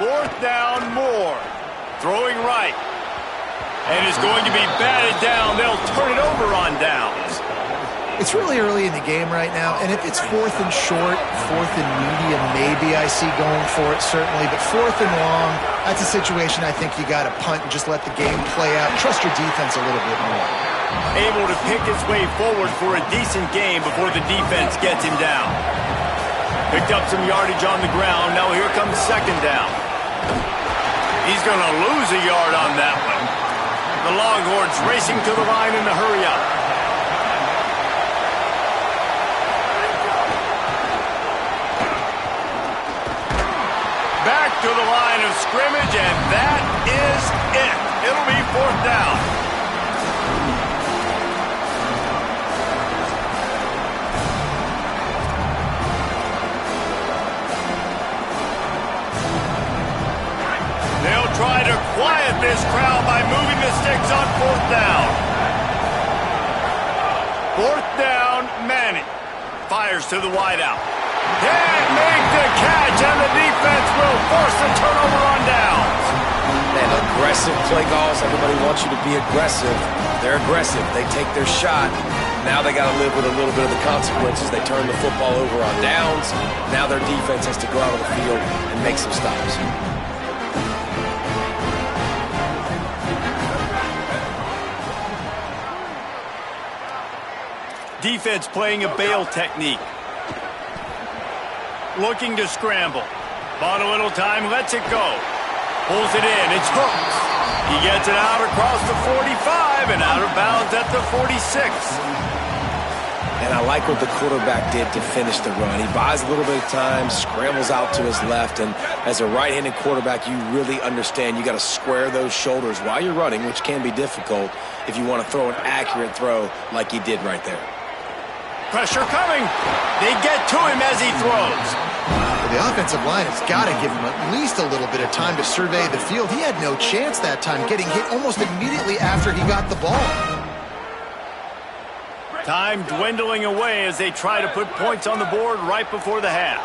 4th down, Moore. Throwing right. And is going to be batted down. They'll turn it over on downs. It's really early in the game right now, and if it's 4th and short, 4th and medium, maybe I see going for it, certainly. But 4th and long, that's a situation I think you got to punt and just let the game play out. Trust your defense a little bit more. Able to pick his way forward for a decent game before the defense gets him down. Picked up some yardage on the ground. Now here comes 2nd down. He's going to lose a yard on that one. The Longhorns racing to the line in the hurry up. Back to the line of scrimmage, and that is it. It'll be 4th down. They'll try to quiet this crowd by moving the sticks on 4th down. 4th down, Manning fires to the wideout. Can't make the catch, and the defense will force the turnover on downs. Man, aggressive play calls. Everybody wants you to be aggressive. They're aggressive. They take their shot. Now they got to live with a little bit of the consequences. They turn the football over on downs. Now their defense has to go out on the field and make some stops. Defense playing a bail technique. Looking to scramble. Bought a little time, lets it go. Pulls it in, it's Hooks. He gets it out across the 45 and out of bounds at the 46. And I like what the quarterback did to finish the run. He buys a little bit of time, scrambles out to his left, and as a right-handed quarterback, you really understand you got to square those shoulders while you're running, which can be difficult if you want to throw an accurate throw like he did right there. Pressure coming. They get to him as he throws. The offensive line has got to give him at least a little bit of time to survey the field. He had no chance that time, getting hit almost immediately after he got the ball. Time dwindling away as they try to put points on the board right before the half.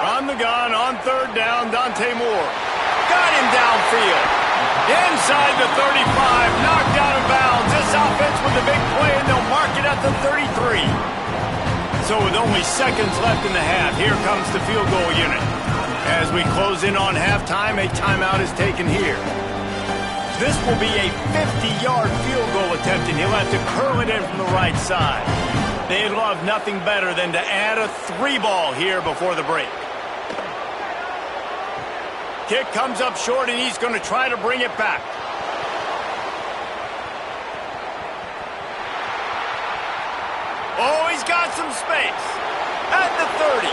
On the gun, on third down, Dante Moore. Got him downfield. Inside the 35, knocked out of bounds. This offense with a big play, and they'll mark it at the 33. So with only seconds left in the half, here comes the field goal unit. As we close in on halftime, a timeout is taken here. This will be a 50-yard field goal attempt, and he'll have to curl it in from the right side. They'd love nothing better than to add a 3-ball here before the break. Kick comes up short, and he's going to try to bring it back. Oh, he's got some space. At the 30.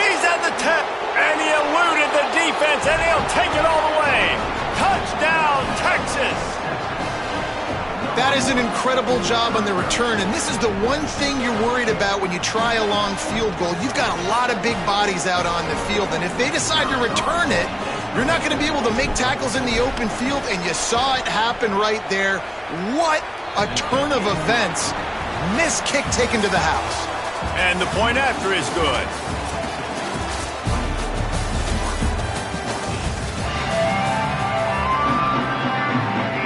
He's at the 10. And he eluded the defense, and he'll take it all the way. Touchdown, Texas! That is an incredible job on the return, and this is the one thing you're worried about when you try a long field goal. You've got a lot of big bodies out on the field, and if they decide to return it, you're not going to be able to make tackles in the open field, and you saw it happen right there. What a turn of events. Missed kick taken to the house. And the point after is good.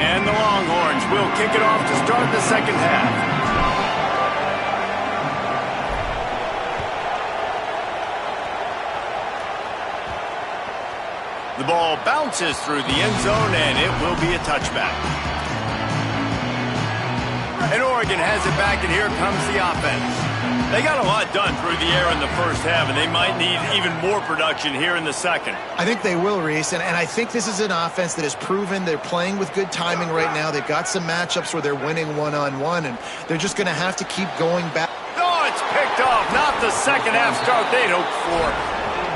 And the Longhorns will kick it off to start the second half. The ball bounces through the end zone, and it will be a touchback. And Oregon has it back, and here comes the offense. They got a lot done through the air in the first half, and they might need even more production here in the second. I think they will, Reese, and I think this is an offense that has proven they're playing with good timing right now. They've got some matchups where they're winning one-on-one, and they're just going to have to keep going back. Oh, it's picked off. Not the second half start they'd hoped for.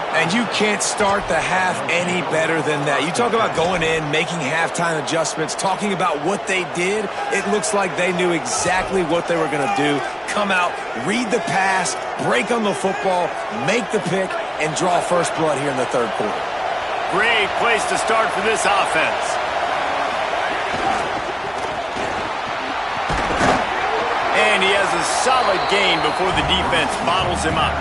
And you can't start the half any better than that. You talk about going in, making halftime adjustments, talking about what they did. It looks like they knew exactly what they were going to do. Come out, read the pass, break on the football, make the pick, and draw first blood here in the third quarter. Great place to start for this offense. And he has a solid gain before the defense bottles him up.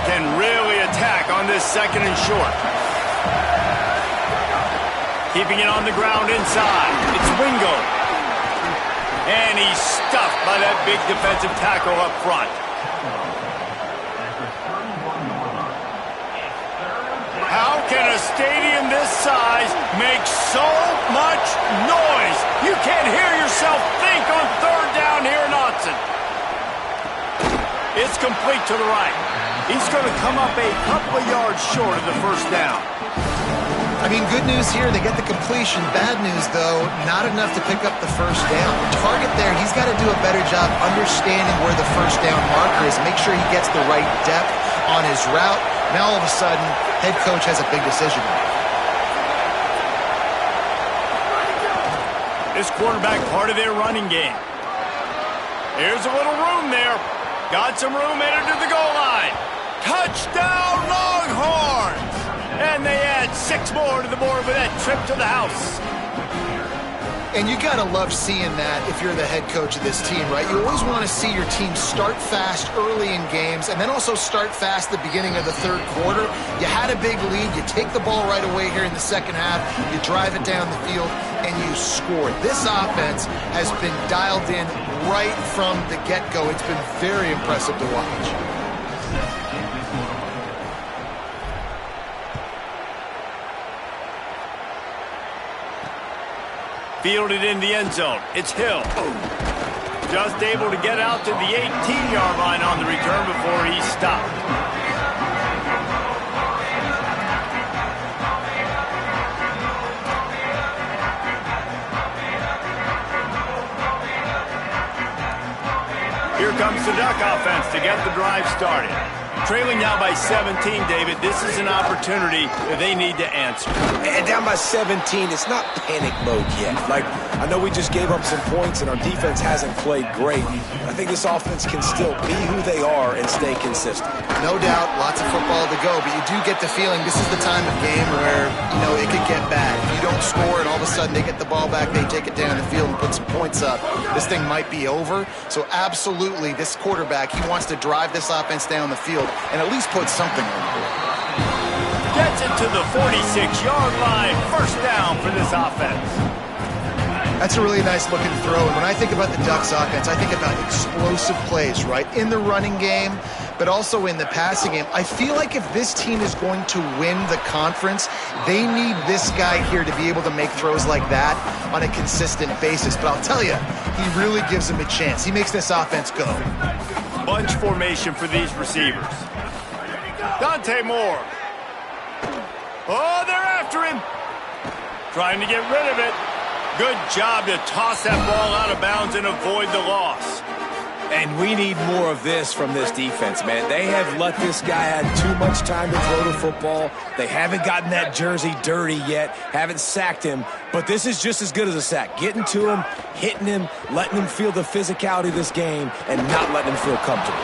Can really attack on this second and short. Keeping it on the ground inside. It's Wingo. And he's stuffed by that big defensive tackle up front. How can a stadium this size make so much noise? You can't hear yourself think on third down here in Autzen. It's complete to the right. He's going to come up a couple of yards short of the first down. I mean, good news here, they get the completion. Bad news, though, not enough to pick up the first down. Target there, he's got to do a better job understanding where the first down marker is, make sure he gets the right depth on his route. Now, all of a sudden, head coach has a big decision. This quarterback part of their running game. Here's a little room there. Got some room, entered to the goal line. Touchdown, Longhorns! And they add 6 more to the board with that trip to the house. And you got to love seeing that if you're the head coach of this team, right? You always want to see your team start fast early in games and then also start fast at the beginning of the third quarter. You had a big lead. You take the ball right away here in the second half. You drive it down the field, and you score. This offense has been dialed in right from the get-go. It's been very impressive to watch. Fielded in the end zone. It's Hill. Just able to get out to the 18-yard line on the return before he's stopped. Here comes the Duck offense to get the drive started. Trailing now by 17, David. This is an opportunity that they need to answer. And down by 17, it's not panic mode yet. Like, I know we just gave up some points and our defense hasn't played great. I think this offense can still be who they are and stay consistent. No doubt, lots of football to go, but you do get the feeling this is the time of game where, you know, it could get bad. If you don't score and all of a sudden they get the ball back, they take it down the field and put some points up, this thing might be over. So absolutely, this quarterback, he wants to drive this offense down the field and at least put something on the board. Gets it to the 46-yard line. First down for this offense. That's a really nice looking throw. And when I think about the Ducks offense, I think about explosive plays, right? In the running game, but also in the passing game. I feel like if this team is going to win the conference, they need this guy here to be able to make throws like that on a consistent basis. But I'll tell you, he really gives them a chance. He makes this offense go. Bunch formation for these receivers. Dante Moore. Oh, they're after him. Trying to get rid of it. Good job to toss that ball out of bounds and avoid the loss. And we need more of this from this defense, man. They have let this guy have too much time to throw the football. They haven't gotten that jersey dirty yet, haven't sacked him, but this is just as good as a sack. Getting to him, hitting him, letting him feel the physicality of this game, and not letting him feel comfortable.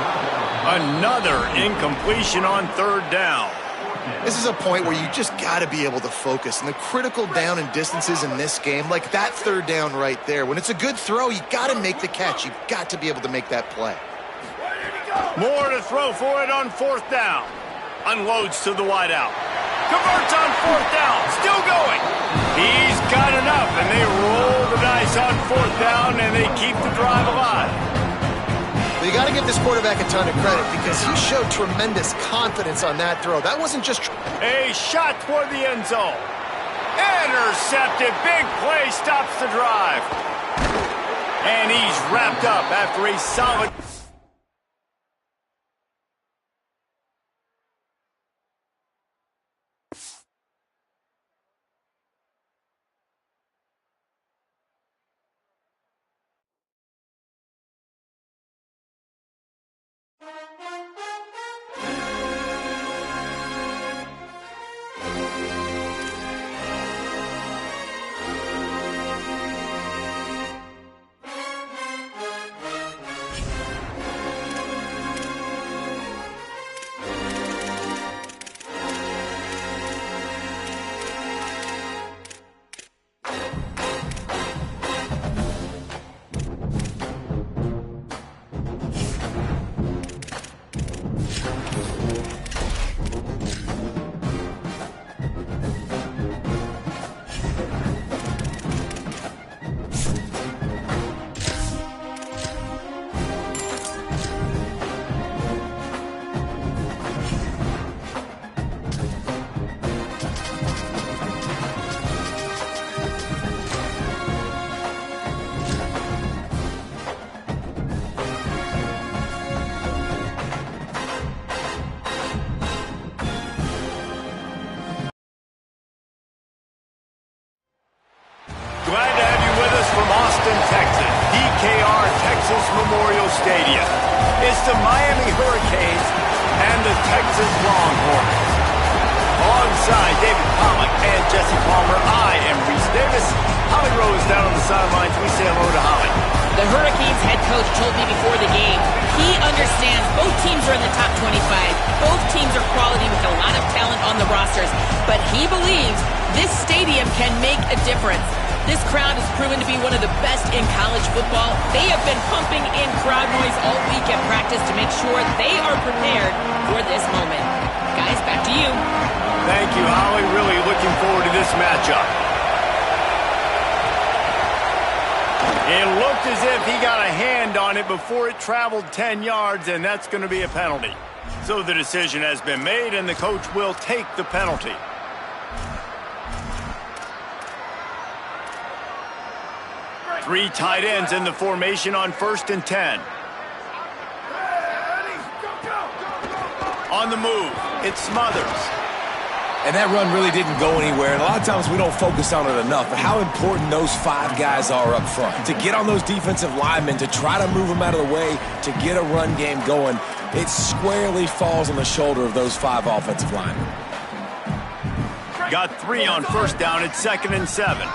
Another incompletion on third down. This is a point where you just got to be able to focus. And the critical down and distances in this game, like that third down right there, when it's a good throw, you got to make the catch. You've got to be able to make that play. More to throw for it on fourth down. Unloads to the wideout. Converts on fourth down. Still going. He's got enough, and they roll the dice on fourth down, and they keep the drive alive. You got to give this quarterback a ton of credit because he showed tremendous confidence on that throw. That wasn't just... A shot toward the end zone. Intercepted. Big play stops the drive. And he's wrapped up after a solid... Glad to have you with us from Austin, Texas, DKR Texas Memorial Stadium. It's the Miami Hurricanes and the Texas Longhorns. Alongside David Pollack and Jesse Palmer, I am Reese Davis. Holly Rose down on the sidelines. We say hello to Holly. The Hurricanes head coach told me before the game, he understands both teams are in the top 25. Both teams are quality with a lot of talent on the rosters. But he believes this stadium can make a difference. This crowd has proven to be one of the best in college football. They have been pumping in crowd noise all week at practice to make sure they are prepared for this moment. Guys, back to you. Thank you, Holly. Really looking forward to this matchup. It looked as if he got a hand on it before it traveled 10 yards, and that's going to be a penalty. So the decision has been made, and the coach will take the penalty. Three tight ends in the formation on 1st and 10. On the move, it's Smothers. And that run really didn't go anywhere. And a lot of times we don't focus on it enough, but how important those 5 guys are up front. To get on those defensive linemen, to try to move them out of the way, to get a run game going, it squarely falls on the shoulder of those 5 offensive linemen. Got 3 on 1st down at 2nd and 7.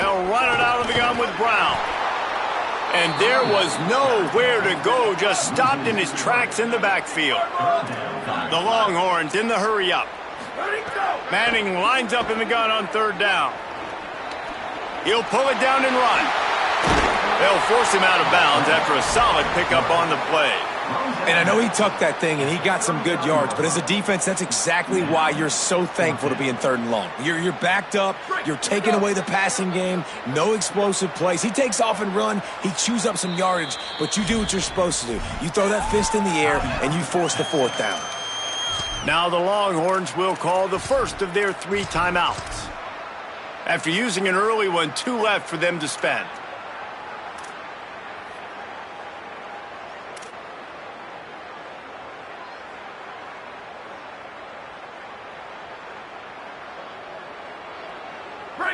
They'll run it out of the gun with Brown. And there was nowhere to go, just stopped in his tracks in the backfield. The Longhorns in the hurry up. Manning lines up in the gun on 3rd down. He'll pull it down and run. They'll force him out of bounds after a solid pickup on the play. And I know he tucked that thing and he got some good yards, but as a defense, that's exactly why you're so thankful to be in 3rd and long. You're backed up, you're taking away the passing game, no explosive plays. He takes off and run, he chews up some yardage, but you do what you're supposed to do. You throw that fist in the air and you force the 4th down. Now the Longhorns will call the first of their 3 timeouts. After using an early one, 2 left for them to spend.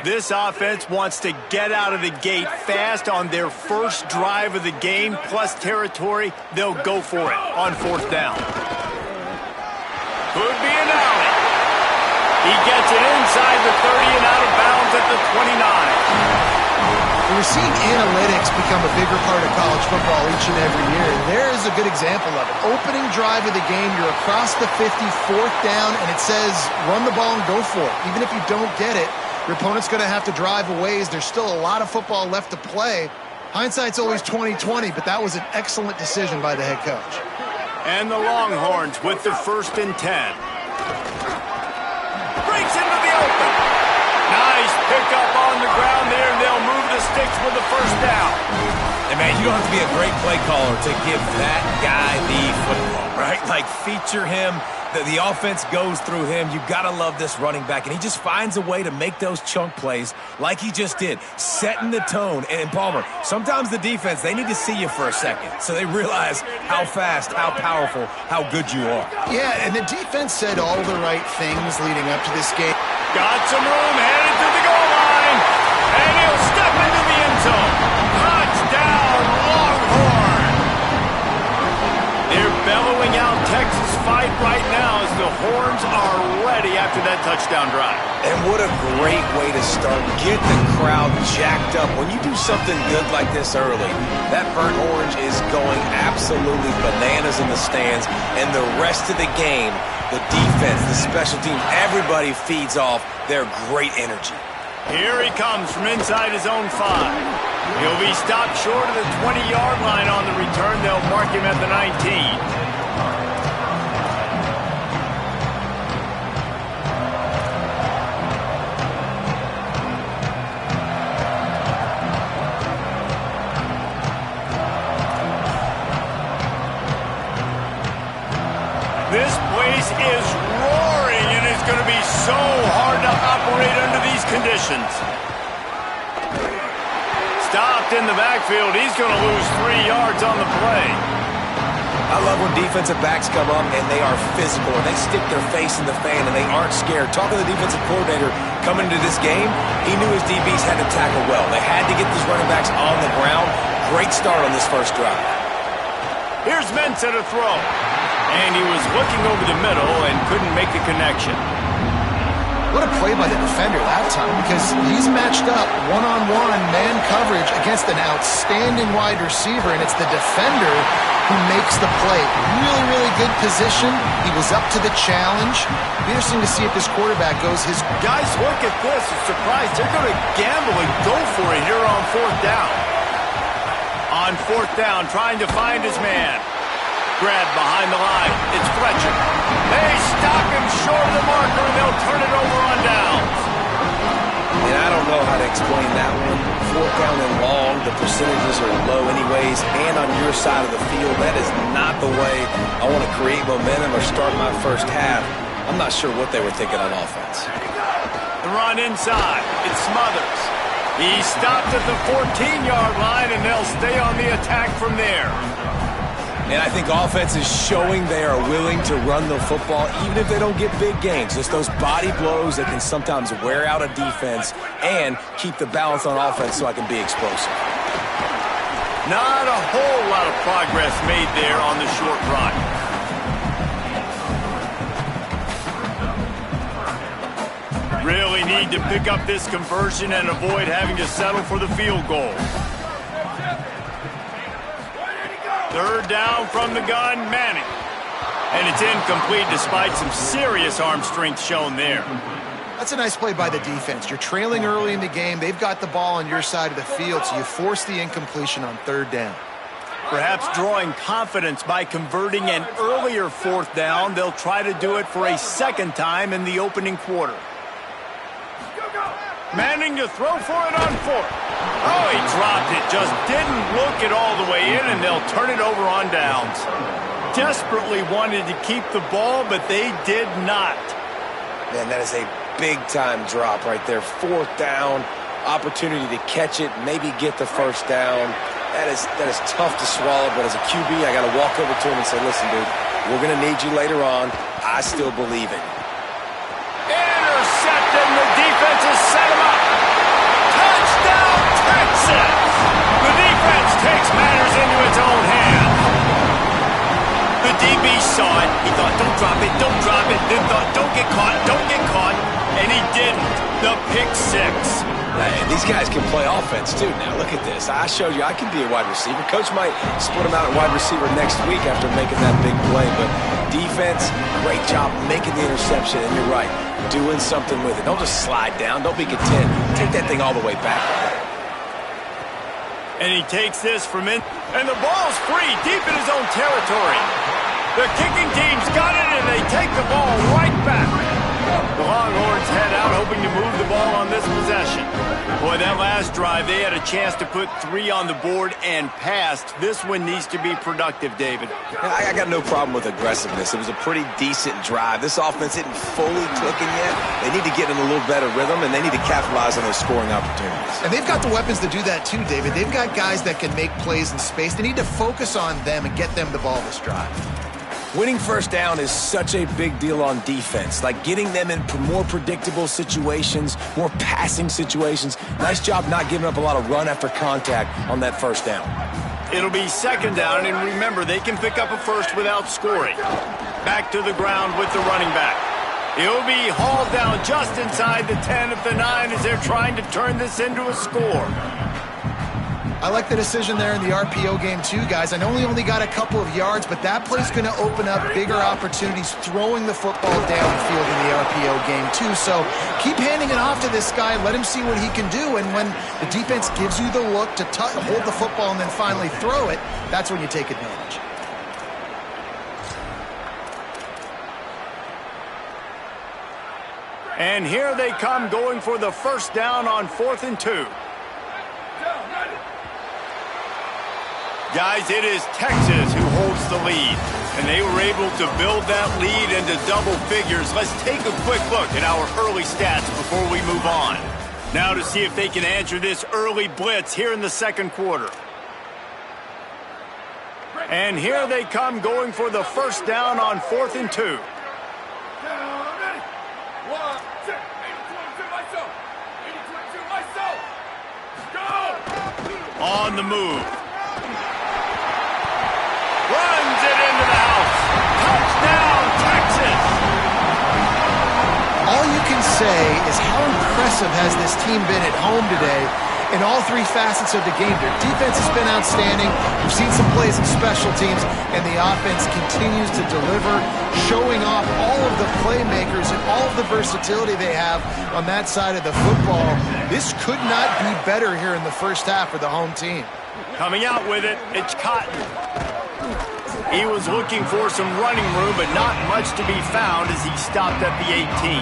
This offense wants to get out of the gate fast on their first drive of the game, plus territory. They'll go for it on 4th down. Could be an alley. He gets it inside the 30 and out of bounds at the 29. We're seeing analytics become a bigger part of college football each and every year. There is a good example of it. Opening drive of the game, you're across the 50, 4th down, and it says run the ball and go for it. Even if you don't get it, your opponent's going to have to drive a ways. There's still a lot of football left to play. Hindsight's always 20/20, but that was an excellent decision by the head coach. And the Longhorns with the 1st and 10. Breaks into the open. Nice pickup on the ground there, and they'll move the sticks with the 1st down. And man, you don't have to be a great play caller to give that guy the football, right? Like, feature him. The offense goes through him. You've got to love this running back. And he just finds a way to make those chunk plays like he just did, setting the tone. And Palmer, sometimes the defense, they need to see you for a second so they realize how fast, how powerful, how good you are. Yeah, and the defense said all the right things leading up to this game. Got some room, headed to the goal line. And he'll step into the end zone. Touchdown, Longhorn. They're bellowing out Texas fight right now as the Horns are ready after that touchdown drive. And what a great way to start. Get the crowd jacked up. When you do something good like this early, that burnt orange is going absolutely bananas in the stands. And the rest of the game, the defense, the special teams, everybody feeds off their great energy. Here he comes from inside his own 5. He'll be stopped short of the 20-yard line on the return. They'll mark him at the 19. This place is roaring, and it's going to be so hard to operate under these conditions. Stopped in the backfield. He's going to lose 3 yards on the play. I love when defensive backs come up and they are physical and they stick their face in the fan and they aren't scared. Talking to the defensive coordinator coming into this game, he knew his DBs had to tackle well. They had to get these running backs on the ground. Great start on this first drive. Here's Mensah to throw. And he was looking over the middle and couldn't make the connection. What a play by the defender that time, because he's matched up one-on-one man coverage against an outstanding wide receiver, and it's the defender who makes the play. Really, really good position. He was up to the challenge. Be interesting to see if this quarterback goes his... Guys, look at this. I'm surprised. They're going to gamble and go for it here on 4th down. On 4th down, trying to find his man. Grab behind the line. It's Fletcher. They stop him short of the marker, and they'll turn it over on downs. And I don't know how to explain that one. 4th down and long, the percentages are low anyways, and on your side of the field, that is not the way I want to create momentum or start my first half. I'm not sure what they were thinking on offense. The run inside. It's Smothers. He's stopped at the 14-yard line, and they'll stay on the attack from there. And I think offense is showing they are willing to run the football, even if they don't get big gains. Just those body blows that can sometimes wear out a defense and keep the balance on offense so I can be explosive. Not a whole lot of progress made there on the short run. Really need to pick up this conversion and avoid having to settle for the field goal. Third down from the gun, Manning. And it's incomplete despite some serious arm strength shown there. That's a nice play by the defense. You're trailing early in the game. They've got the ball on your side of the field, so you force the incompletion on third down. Perhaps drawing confidence by converting an earlier fourth down. They'll try to do it for a second time in the opening quarter. Manning to throw for it on fourth. Oh, he dropped it. Just didn't look it all the way in, and they'll turn it over on downs. Desperately wanted to keep the ball, but they did not. Man, that is a big-time drop right there. Fourth down, opportunity to catch it, maybe get the first down. That is tough to swallow, but as a QB, I got to walk over to him and say, listen, dude, we're going to need you later on. I still believe in you. Intercepted, and the defense has set him up. Touchdown, Texas! The defense takes matters into its own hands. The DB saw it. He thought, don't drop it, don't drop it. Then thought, don't get caught, and he didn't. The pick six. Man, these guys can play offense, too. Now, look at this. I showed you I can be a wide receiver. Coach might split him out at wide receiver next week after making that big play. But defense, great job making the interception. And you're right, doing something with it. Don't just slide down. Don't be content. Take that thing all the way back. And he takes this from in. And the ball's free deep in his own territory. The kicking team's got it, and they take the ball right back. The Longhorns head out hoping to move the ball on this possession. Boy, that last drive, they had a chance to put 3 on the board and passed. This one needs to be productive, David. I got no problem with aggressiveness. It was a pretty decent drive. This offense isn't fully clicking yet. They need to get in a little better rhythm, and they need to capitalize on those scoring opportunities. And they've got the weapons to do that too, David. They've got guys that can make plays in space. They need to focus on them and get them the ball this drive. Winning first down is such a big deal on defense, like getting them in more predictable situations, more passing situations. Nice job not giving up a lot of run after contact on that first down. It'll be second down, and remember, they can pick up a first without scoring. Back to the ground with the running back. He'll be hauled down just inside the 10 at the 9 as they're trying to turn this into a score. I like the decision there in the RPO game too, guys. I know he only got a couple of yards, but that play's going to open up bigger opportunities throwing the football downfield in the RPO game too. So keep handing it off to this guy. Let him see what he can do. And when the defense gives you the look to hold the football and then finally throw it, that's when you take advantage. And here they come going for the first down on 4th and 2. Guys, it is Texas who holds the lead, and they were able to build that lead into double figures. Let's take a quick look at our early stats before we move on. Now to see if they can answer this early blitz here in the second quarter. And here they come going for the first down on 4th and 2. On the move. Runs it into the house. Touchdown, Texas! All you can say is how impressive has this team been at home today in all 3 facets of the game. Their defense has been outstanding. We've seen some plays in special teams, and the offense continues to deliver, showing off all of the playmakers and all of the versatility they have on that side of the football. This could not be better here in the first half for the home team. Coming out with it, it's Cotton. He was looking for some running room, but not much to be found as he stopped at the 18.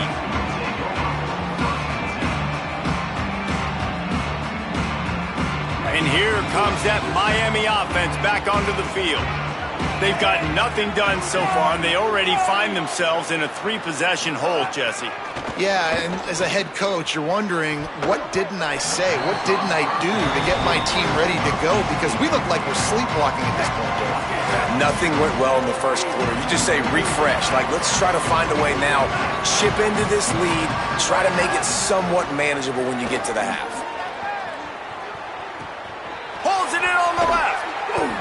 And here comes that Miami offense back onto the field. They've gotten nothing done so far, and they already find themselves in a 3-possession hole, Jesse. Yeah, and as a head coach, you're wondering, what didn't I say? What didn't I do to get my team ready to go? Because we look like we're sleepwalking at this point, Dave. Nothing went well in the first quarter. You just say refresh. Like, let's try to find a way now. Chip into this lead. Try to make it somewhat manageable when you get to the half. Pulls it in on the left.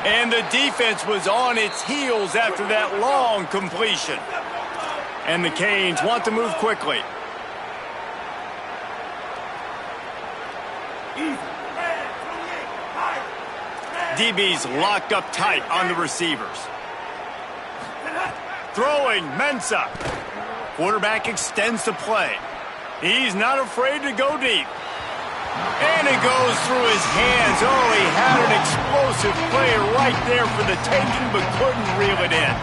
And the defense was on its heels after that long completion. And the Canes want to move quickly. DB's locked up tight on the receivers. Throwing, Mensah. Quarterback extends the play. He's not afraid to go deep. And it goes through his hands. Oh, he had an explosive play right there for the taking, but couldn't reel it in.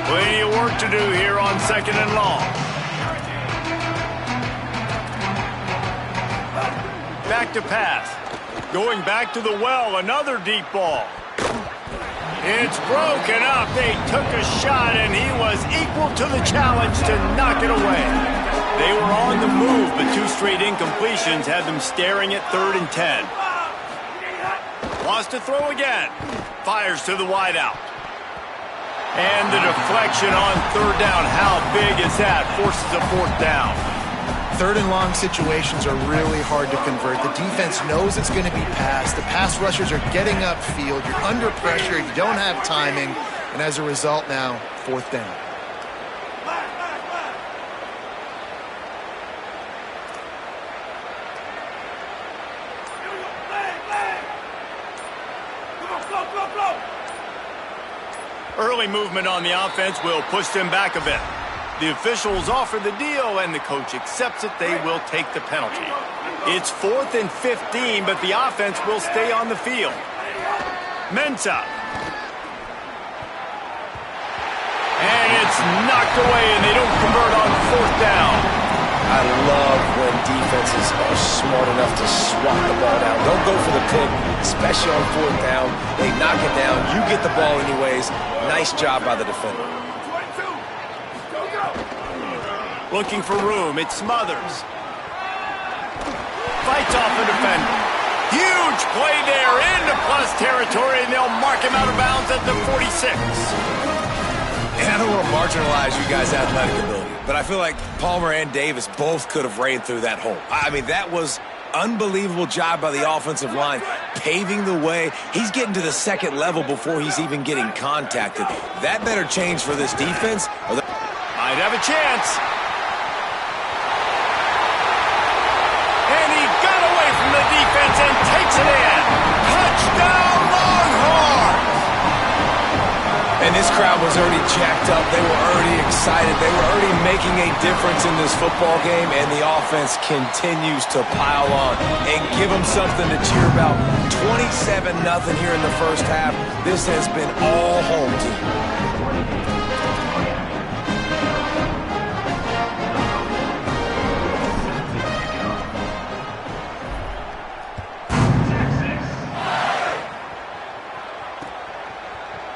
Plenty of work to do here on 2nd and long. Back to pass. Going back to the well, another deep ball. It's broken up. They took a shot, and he was equal to the challenge to knock it away. They were on the move, but 2 straight incompletions had them staring at 3rd and 10. Wants to throw again. Fires to the wideout. And the deflection on 3rd down. How big is that? Forces a 4th down. 3rd and long situations are really hard to convert. The defense knows it's going to be passed. The pass rushers are getting upfield. You're under pressure. You don't have timing. And as a result now, 4th down. Early movement on the offense will push them back a bit. The officials offer the deal, and the coach accepts it. They will take the penalty. It's 4th and 15, but the offense will stay on the field. Mensah. And it's knocked away, and they don't convert on 4th down. I love when defenses are smart enough to swat the ball down. Don't go for the pick, especially on 4th down. They knock it down. You get the ball anyways. Nice job by the defender. Looking for room. It's Smothers. Fights off a defender. Huge play there into plus territory, and they'll mark him out of bounds at the 46. And I don't want to marginalize you guys' athletic ability, but I feel like Palmer and Davis both could have ran through that hole. I mean, that was unbelievable job by the offensive line, paving the way. He's getting to the 2nd level before he's even getting contacted. That better change for this defense. Might have a chance. And he got away from the defense and takes it in. Touchdown, Longhorns! And this crowd was already jacked up. They were already excited. They were already making a difference in this football game, and the offense continues to pile on and give them something to cheer about. 27-0 here in the first half. This has been all home team.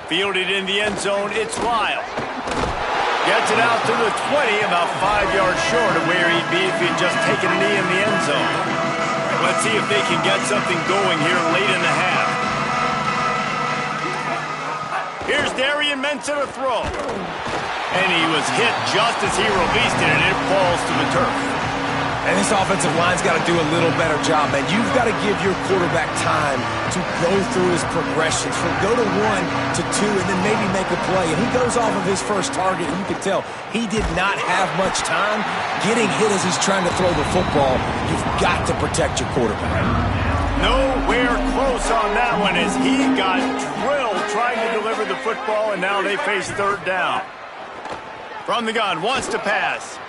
Fielded in the end zone, it's Lyle. Gets it out to the 20, about 5 yards short of where he'd be if he'd just taken a knee in the end zone. Let's see if they can get something going here late in the half. Here's Darian Mensah to throw. And he was hit just as he released it, and it falls to the turf. And this offensive line's got to do a little better job, man. You've got to give your quarterback time to go through his progressions. From go to 1 to 2 and then maybe make a play. And he goes off of his first target, and you can tell he did not have much time getting hit as he's trying to throw the football. You've got to protect your quarterback. Nowhere close on that one as he got drilled trying to deliver the football, and now they face 3rd down. From the gun, wants to pass.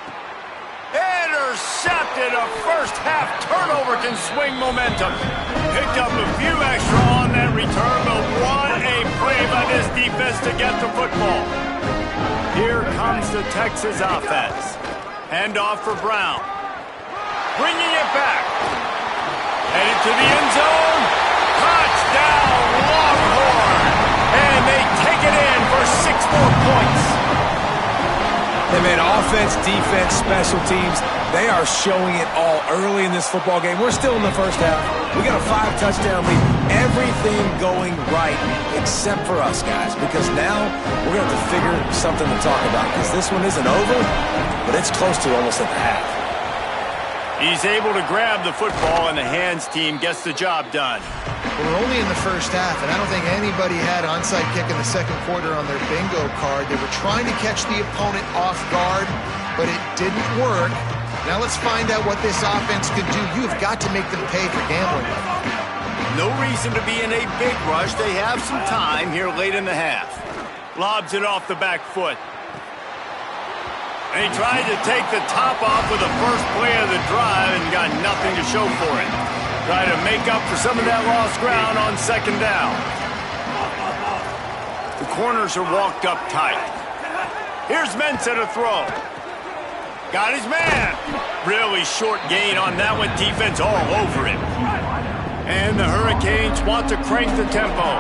Intercepted. A first-half turnover can swing momentum. Picked up a few extra on that return, but what a play by this defense to get the football. Here comes the Texas offense. Handoff for Brown. Bringing it back. Headed to the end zone. Touchdown, Longhorn. And they take it in for Offense, defense, special teams, they are showing it all early in this football game. We're still in the first half. We got a 5-touchdown lead. Everything going right except for us, guys, because now we're going to have to figure something to talk about because this one isn't over, but it's close to almost at the half. He's able to grab the football, and the hands team gets the job done. We're only in the first half, and I don't think anybody had onside kick in the second quarter on their bingo card. They were trying to catch the opponent off guard, but it didn't work. Now let's find out what this offense could do. You've got to make them pay for gambling. No reason to be in a big rush. They have some time here late in the half. Lobs it off the back foot. And he tried to take the top off with the first play of the drive and got nothing to show for it. Try to make up for some of that lost ground on second down. The corners are walked up tight. Here's Mensah to throw. Got his man. Really short gain on that one. Defense all over him. And the Hurricanes want to crank the tempo.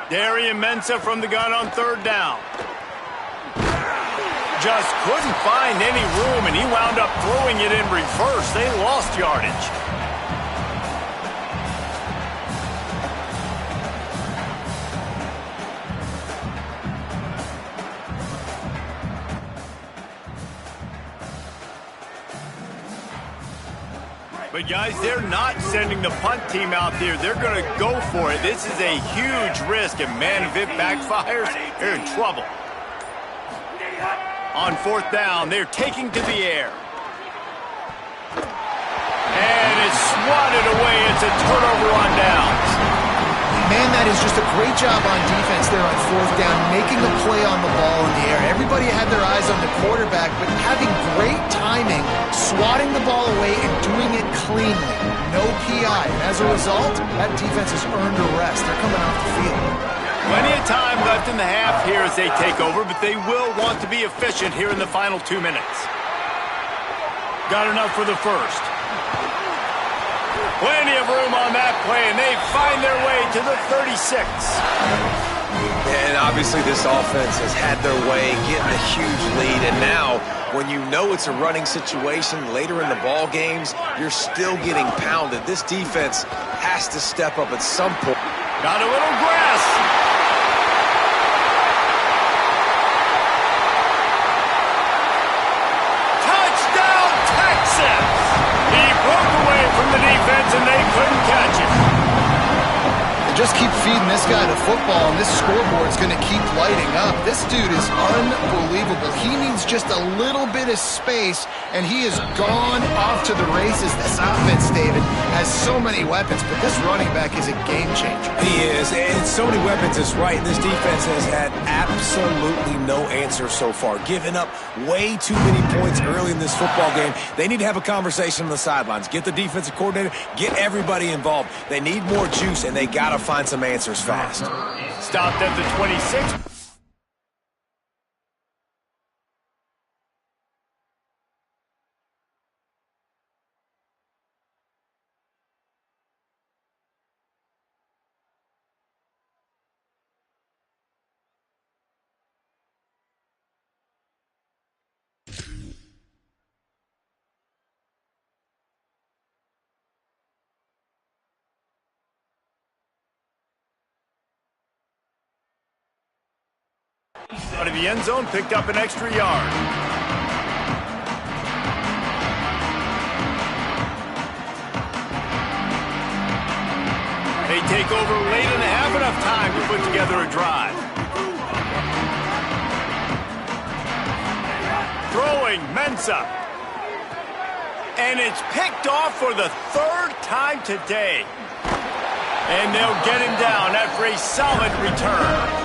Darian Mensah from the gun on third down. Just couldn't find any room, and he wound up throwing it in reverse. They lost yardage. But, guys, they're not sending the punt team out there. They're going to go for it. This is a huge risk, and, man, if it backfires, they're in trouble. On fourth down, they're taking to the air. And it's swatted away. It's a turnover on downs. Man, that is just a great job on defense there on fourth down, making a play on the ball in the air. Everybody had their eyes on the quarterback, but having great timing, swatting the ball away and doing it cleanly. No PI. And as a result, that defense has earned a rest. They're coming off the field. Plenty of time left in the half here as they take over, but they will want to be efficient here in the final 2 minutes. Got enough for the first. Plenty of room on that play, and they find their way to the 36. And obviously this offense has had their way, getting a huge lead, and now when you know it's a running situation later in the ball games, you're still getting pounded. This defense has to step up at some point. Got a little grass. Touchdown, Texas! He broke away from the defense, and they couldn't catch him. They just keep feeding this guy the football, and this scoreboard's going to keep lighting up. This dude is unbelievable. He needs just a little bit of space, and he has gone off to the races. This offense, David, has so many weapons, but this running back is a game changer. He is, and so many weapons is right. This defense has had absolutely no answer so far, giving up way too many points early in this football game. They need to have a conversation on the sidelines. Get the defensive coordinator, get everybody involved. They need more juice, and they got to find some answers fast. Stopped at the 26. Out of the end zone, picked up an extra yard. They take over late and have enough time to put together a drive. Throwing, Mensah. And it's picked off for the third time today. And they'll get him down after a solid return.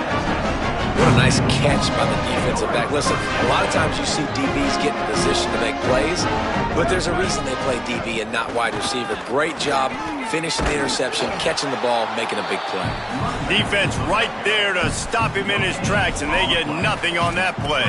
What a nice catch by the defensive back. Listen, a lot of times you see DBs get in position to make plays, but there's a reason they play DB and not wide receiver. Great job finishing the interception, catching the ball, making a big play. Defense right there to stop him in his tracks, and they get nothing on that play.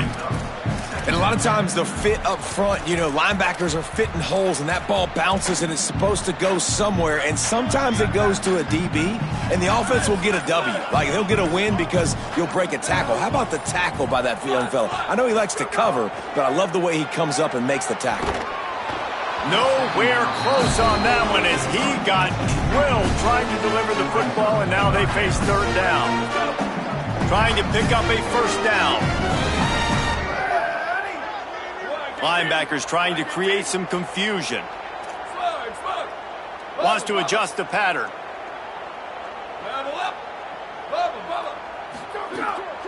And a lot of times they'll fit up front. You know, linebackers are fitting holes, and that ball bounces, and it's supposed to go somewhere. And sometimes it goes to a DB, and the offense will get a W. Like, they'll get a win because you'll break a tackle. How about the tackle by that young fella? I know he likes to cover, but I love the way he comes up and makes the tackle. Nowhere close on that one as he got drilled trying to deliver the football, and now they face third down. Trying to pick up a first down. Linebackers trying to create some confusion. Wants to adjust the pattern.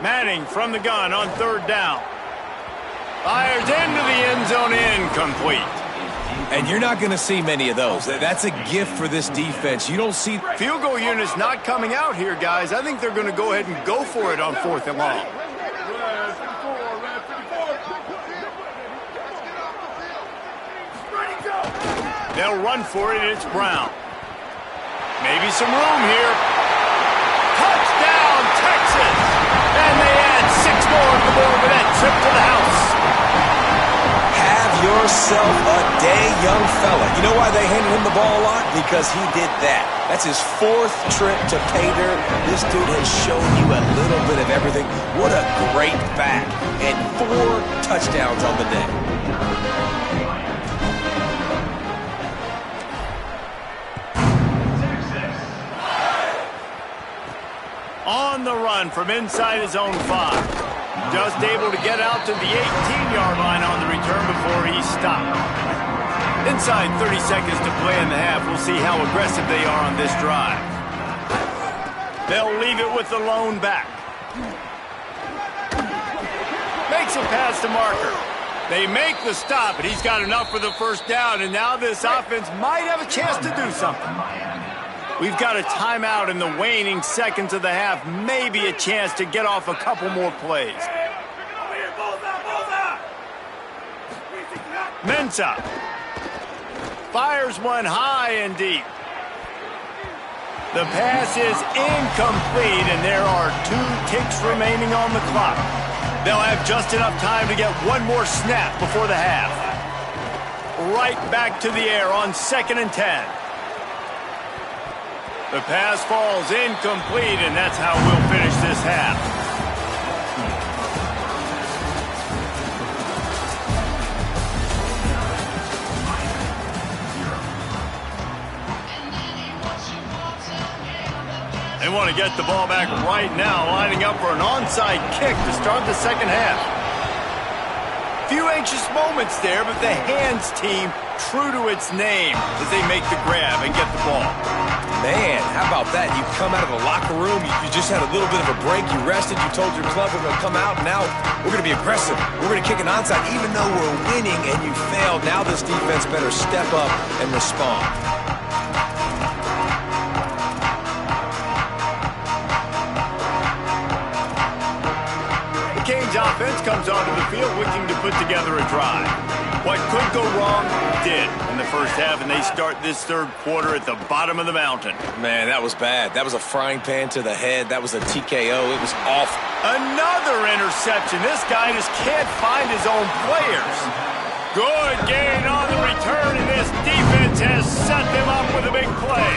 Manning from the gun on third down. Fires into the end zone, incomplete. And you're not going to see many of those. That's a gift for this defense. You don't see... Field goal units not coming out here, guys. I think they're going to go ahead and go for it on 4th and long. They'll run for it, and it's Brown. Maybe some room here. Touchdown, Texas! And they add 6 more to the board with that trip to the house. Have yourself a day, young fella. You know why they handed him the ball a lot? Because he did that. That's his 4th trip to pay dirt. This dude has shown you a little bit of everything. What a great back. And 4 touchdowns on the day. On the run from inside his own 5. Just able to get out to the 18-yard line on the return before he stopped. Inside 30 seconds to play in the half. We'll see how aggressive they are on this drive. They'll leave it with the lone back. Makes a pass to Marker. They make the stop, and he's got enough for the first down, and now this offense might have a chance to do something. We've got a timeout in the waning seconds of the half. Maybe a chance to get off a couple more plays. Mensah fires one high and deep. The pass is incomplete, and there are 2 ticks remaining on the clock. They'll have just enough time to get one more snap before the half. Right back to the air on 2nd and 10. The pass falls incomplete, and that's how we'll finish this half. They want to get the ball back right now, lining up for an onside kick to start the second half. Few anxious moments there, but the hands team true to its name as they make the grab and get the ball. Man, how about that? You come out of the locker room, you just had a little bit of a break, you rested, you told your club we're going to come out, and now we're going to be aggressive. We're going to kick an onside even though we're winning and you failed. Now this defense better step up and respond. The Canes offense comes onto the field looking to put together a drive. What could go wrong did in the first half, and they start this third quarter at the bottom of the mountain. Man, that was bad. That was a frying pan to the head. That was a TKO. It was awful. Another interception. This guy just can't find his own players. Good gain on the return, and this defense has set them up with a big play.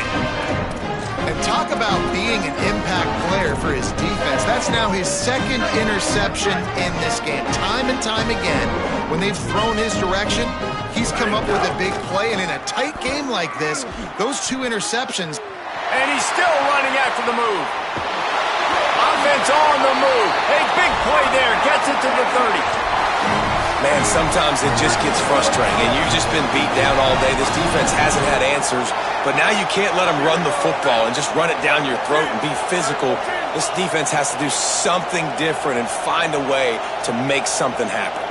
And talk about being an impact player for his defense. That's now his 2nd interception in this game. Time and time again, when they've thrown his direction, he's come up with a big play. And in a tight game like this, those 2 interceptions. And he's still running after the move. Offense on the move. A big play there. Gets it to the 30. Man, sometimes it just gets frustrating, and you've just been beat down all day. This defense hasn't had answers, but now you can't let them run the football and just run it down your throat and be physical. This defense has to do something different and find a way to make something happen.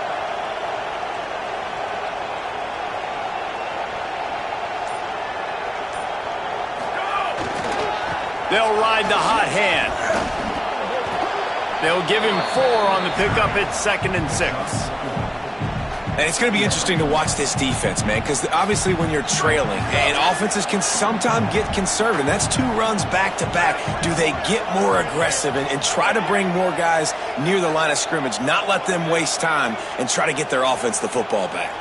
They'll ride the hot hand. They'll give him 4 on the pickup at 2nd and 6. And it's going to be interesting to watch this defense, man, because obviously when you're trailing, and offenses can sometimes get conservative, and that's 2 runs back-to-back. Do they get more aggressive and try to bring more guys near the line of scrimmage, not let them waste time, and try to get their offense the football back?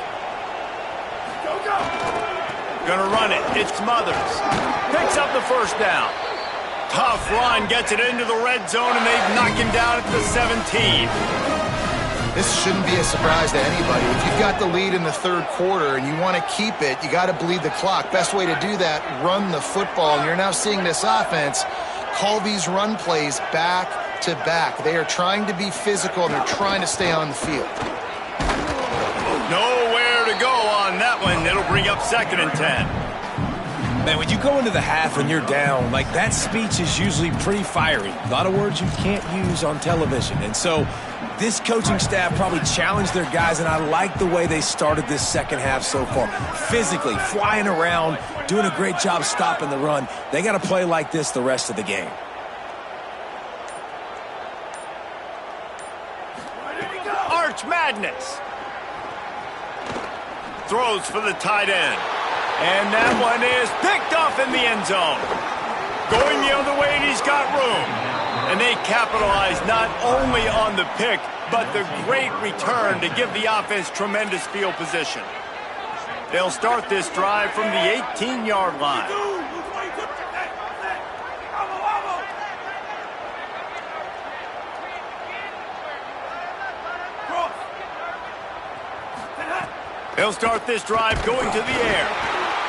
Gonna run it. It's Smothers. Picks up the first down. Tough run, gets it into the red zone, and they knock him down at the 17. This shouldn't be a surprise to anybody. If you've got the lead in the third quarter and you want to keep it, you got to bleed the clock. Best way to do that, run the football. And you're now seeing this offense call these run plays back to back. They are trying to be physical, and they're trying to stay on the field. Nowhere to go on that one. It'll bring up 2nd and 10. Man, when you go into the half and you're down, like, that speech is usually pretty fiery. A lot of words you can't use on television. And so this coaching staff probably challenged their guys, and I like the way they started this second half so far. Physically, flying around, doing a great job stopping the run. They got to play like this the rest of the game. Arch Madness. Throws for the tight end. And that one is picked off in the end zone. Going the other way, and he's got room. And they capitalize not only on the pick, but the great return to give the offense tremendous field position. They'll start this drive from the 18-yard line. They'll start this drive going to the air.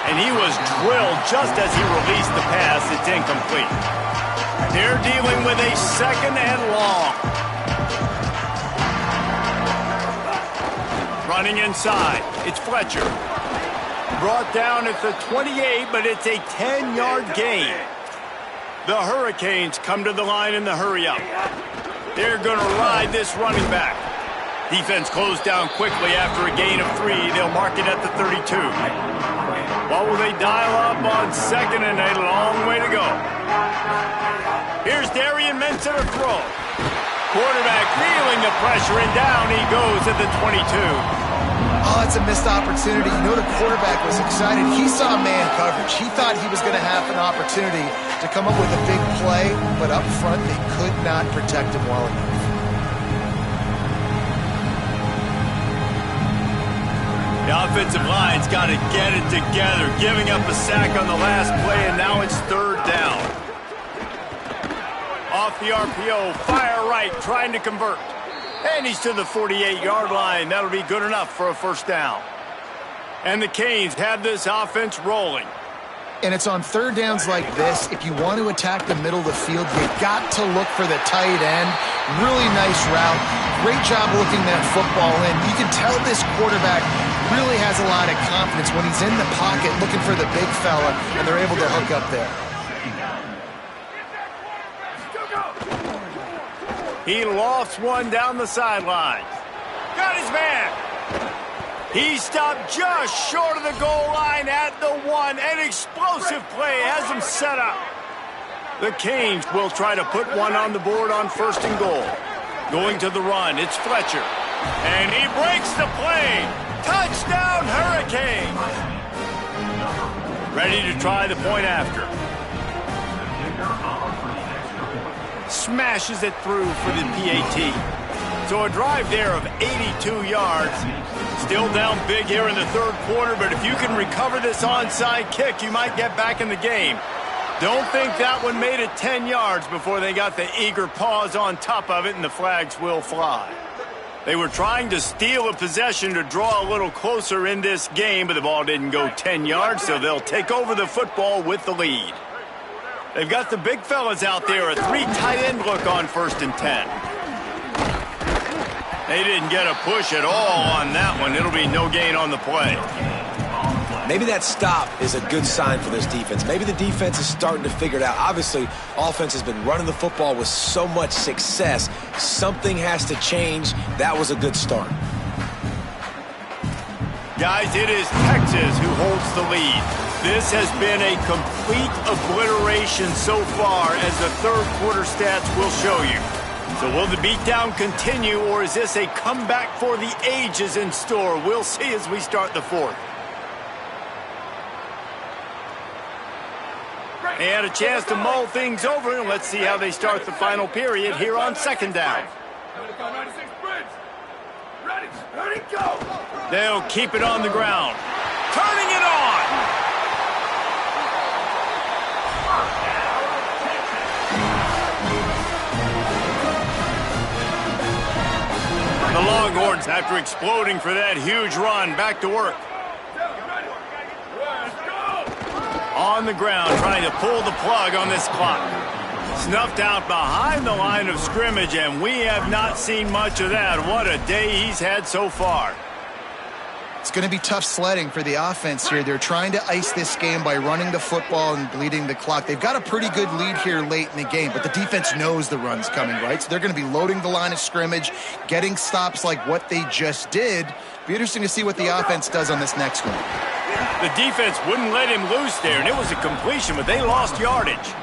And he was drilled just as he released the pass. It's incomplete. They're dealing with a 2nd and long. Running inside. It's Fletcher. Brought down at the 28, but it's a 10-yard gain. The Hurricanes come to the line in the hurry-up. They're going to ride this running back. Defense closed down quickly after a gain of 3. They'll mark it at the 32. What will they dial up on 2nd and a long way to go? Here's Darian Mensah to throw. Quarterback feeling the pressure, and down he goes at the 22. Oh, it's a missed opportunity. You know the quarterback was excited. He saw man coverage. He thought he was going to have an opportunity to come up with a big play, but up front they could not protect him well enough. The offensive line's got to get it together, giving up a sack on the last play, and now it's 3rd down. Off the RPO, fire right, trying to convert. And he's to the 48-yard line. That'll be good enough for a 1st down. And the Canes have this offense rolling. And it's on 3rd downs like this. If you want to attack the middle of the field, you got to look for the tight end. Really nice route. Great job looking that football in. You can tell this quarterback really has a lot of confidence when he's in the pocket looking for the big fella, and they're able to hook up there. He lofts one down the sideline. Got his man. He stopped just short of the goal line at the 1. An explosive play has him set up. The Canes will try to put one on the board on 1st and goal. Going to the run, it's Fletcher. And he breaks the play. Touchdown, Hurricanes! Ready to try the point after. Smashes it through for the PAT. So a drive there of 82 yards. Still down big here in the 3rd quarter, but if you can recover this onside kick, you might get back in the game. Don't think that one made it 10 yards before they got the eager paws on top of it, and the flags will fly. They were trying to steal a possession to draw a little closer in this game, but the ball didn't go 10 yards, so they'll take over the football with the lead. They've got the big fellas out there, a 3 tight end look on 1st and 10. They didn't get a push at all on that one. It'll be no gain on the play. Maybe that stop is a good sign for this defense. Maybe the defense is starting to figure it out. Obviously, offense has been running the football with so much success. Something has to change. That was a good start. Guys, it is Texas who holds the lead. This has been a complete obliteration so far, as the 3rd quarter stats will show you. So will the beatdown continue, or is this a comeback for the ages in store? We'll see as we start the fourth. They had a chance to mull things over, and let's see how they start the final period here on second down. Ready, go! They'll keep it on the ground. Turning it on! The Longhorns, after exploding for that huge run, back to work. On the ground, trying to pull the plug on this clock. Snuffed out behind the line of scrimmage, and we have not seen much of that. What a day he's had so far. It's going to be tough sledding for the offense here. They're trying to ice this game by running the football and bleeding the clock. They've got a pretty good lead here late in the game, but the defense knows the run's coming, right? So they're going to be loading the line of scrimmage, getting stops like what they just did. Be interesting to see what the offense does on this next one. The defense wouldn't let him loose there, and it was a completion, but they lost yardage.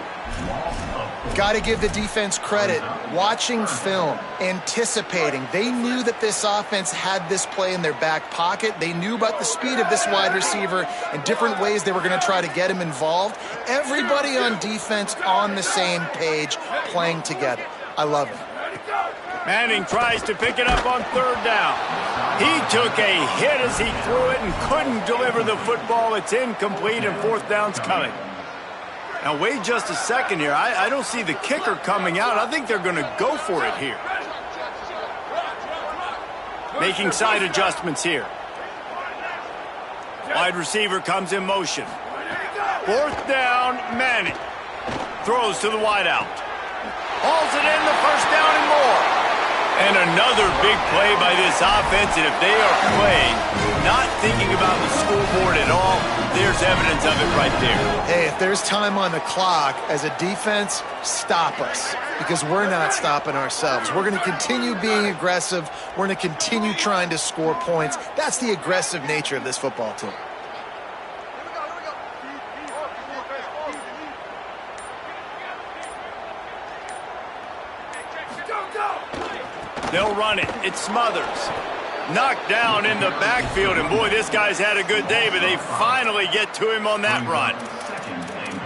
Got to give the defense credit. Watching film, anticipating. They knew that this offense had this play in their back pocket. They knew about the speed of this wide receiver and different ways they were going to try to get him involved. Everybody on defense on the same page, playing together. I love it. Manning tries to pick it up on third down. He took a hit as he threw it and couldn't deliver the football. It's incomplete, and fourth down's coming. Now, wait just a second here. I don't see the kicker coming out. I think they're going to go for it here. Making side adjustments here. Wide receiver comes in motion. Fourth down, Manning. Throws to the wideout. Hauls it in, the first down and more. And another big play by this offense, and if they are playing, not thinking about the scoreboard at all, there's evidence of it right there. Hey, if there's time on the clock, as a defense, stop us, because we're not stopping ourselves. We're going to continue being aggressive. We're going to continue trying to score points. That's the aggressive nature of this football team. They'll run it. It's Smothers. Knocked down in the backfield, and boy, this guy's had a good day, but they finally get to him on that run.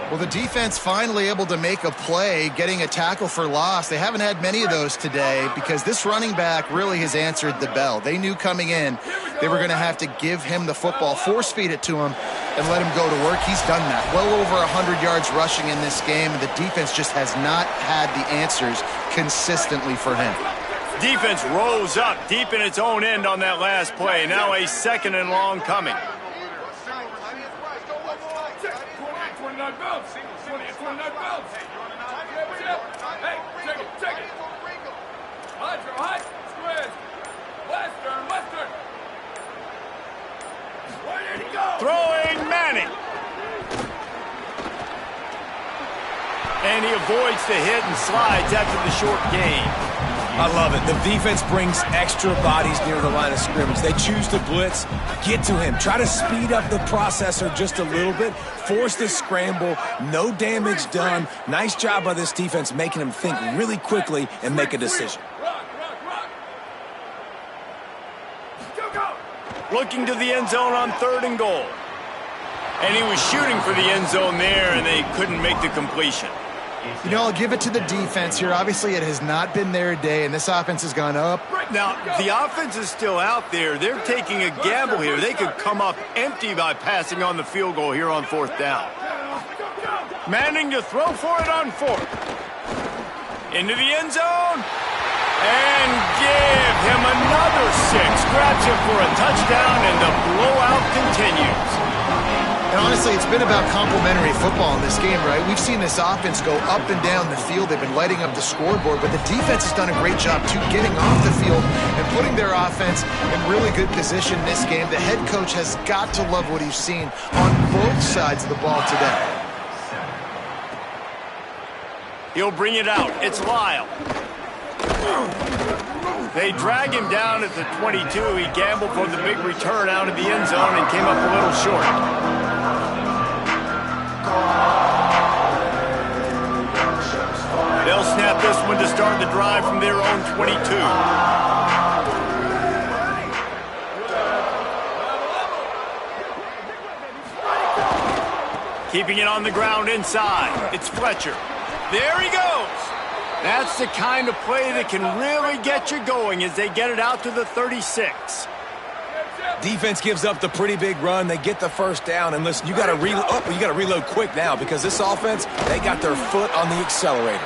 Well, the defense finally able to make a play, getting a tackle for loss. They haven't had many of those today because this running back really has answered the bell. They knew coming in they were going to have to give him the football, force feed it to him, and let him go to work. He's done that. Well over 100 yards rushing in this game, and the defense just has not had the answers consistently for him. Defense rose up deep in its own end on that last play. Now a second and long coming. Throwing Manning. And he avoids the hit and slides after the short gain. I love it. The defense brings extra bodies near the line of scrimmage. They choose to blitz, get to him, try to speed up the processor just a little bit, force the scramble, no damage done. Nice job by this defense making him think really quickly and make a decision. Looking to the end zone on third and goal. And he was shooting for the end zone there, and they couldn't make the completion. You know, I'll give it to the defense here. Obviously, it has not been their day, and this offense has gone up. Now, the offense is still out there. They're taking a gamble here. They could come up empty by passing on the field goal here on fourth down. Manning to throw for it on fourth. Into the end zone. And give him another 6. Grabs him for a touchdown, and the blowout continues. And honestly, it's been about complementary football in this game, right? We've seen this offense go up and down the field. They've been lighting up the scoreboard, but the defense has done a great job, too, getting off the field and putting their offense in really good position in this game. The head coach has got to love what he's seen on both sides of the ball today. He'll bring it out. It's Lyle. They drag him down at the 22. He gambled for the big return out of the end zone and came up a little short. They'll snap this one to start start the drive from their own 22. Keeping it on the ground inside. It's Fletcher. There he goes. That's the kind of play that can really get you going as they get it out to the 36. Defense gives up the pretty big run. They get the first down. And listen, you got to reload quick now because this offense, they got their foot on the accelerator.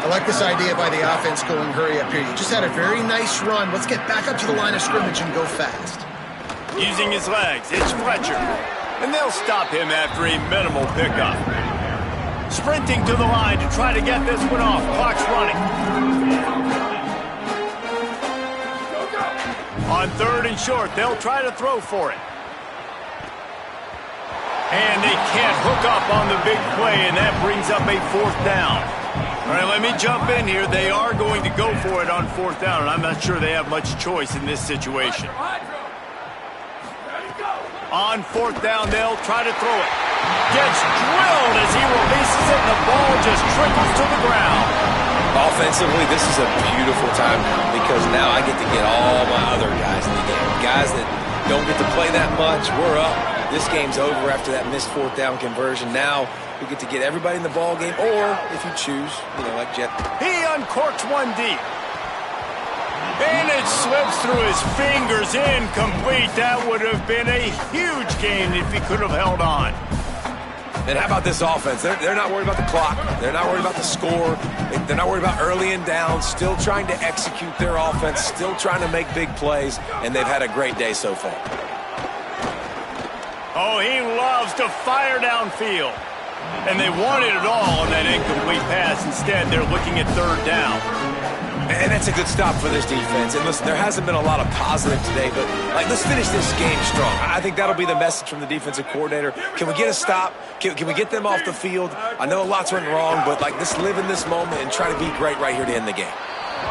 I like this idea by the offense going hurry up here. You just had a very nice run. Let's get back up to the line of scrimmage and go fast. Using his legs, it's Fletcher. And they'll stop him after a minimal pickup. Sprinting to the line to try to get this one off. Clock's running. On 3rd and short, they'll try to throw for it. And they can't hook up on the big play, and that brings up a 4th down. All right, let me jump in here. They are going to go for it on 4th down, and I'm not sure they have much choice in this situation. On 4th down, they'll try to throw it. Gets drilled as he releases it, and the ball just trickles to the ground. Offensively, this is a beautiful time now because now I get to get all my other guys in the game. Guys that don't get to play that much, we're up. This game's over after that missed 4th down conversion. Now we get to get everybody in the ball game, or if you choose, like Jet. He uncorks one deep. And it slips through his fingers, incomplete. That would have been a huge gain if he could have held on. And how about this offense? They're not worried about the clock. They're not worried about the score. They're not worried about early and down. Still trying to execute their offense. Still trying to make big plays. And they've had a great day so far. Oh, he loves to fire downfield. And they wanted it all on that incomplete pass. Instead, they're looking at 3rd down. And that's a good stop for this defense. And listen, there hasn't been a lot of positive today, but let's finish this game strong. I think that'll be the message from the defensive coordinator. Can we get a stop? Can we get them off the field? I know lots went wrong, but let's live in this moment and try to be great right here to end the game.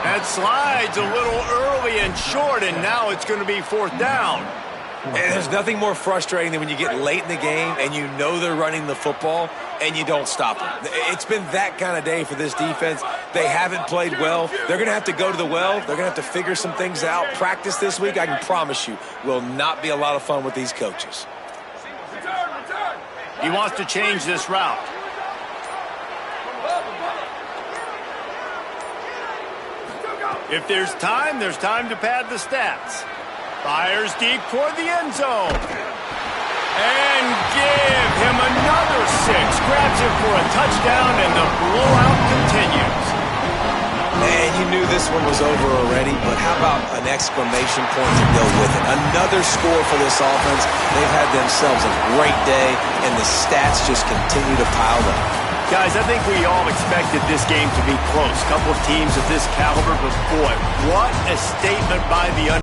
That slides a little early and short, and now it's going to be 4th down. And there's nothing more frustrating than when you get late in the game and you know they're running the football and you don't stop them. It's been that kind of day for this defense. They haven't played well. They're going to have to go to the well. They're going to have to figure some things out. Practice this week, I can promise you, will not be a lot of fun with these coaches. He wants to change this route. If there's time to pad the stats. Fires deep toward the end zone. And give him another 6. Grabs him for a touchdown, and the blowout continues. And you knew this one was over already, but how about an exclamation point to go with it? Another score for this offense. They've had themselves a great day, and the stats just continue to pile up. Guys, I think we all expected this game to be close. Couple of teams of this caliber, but boy, what a statement by the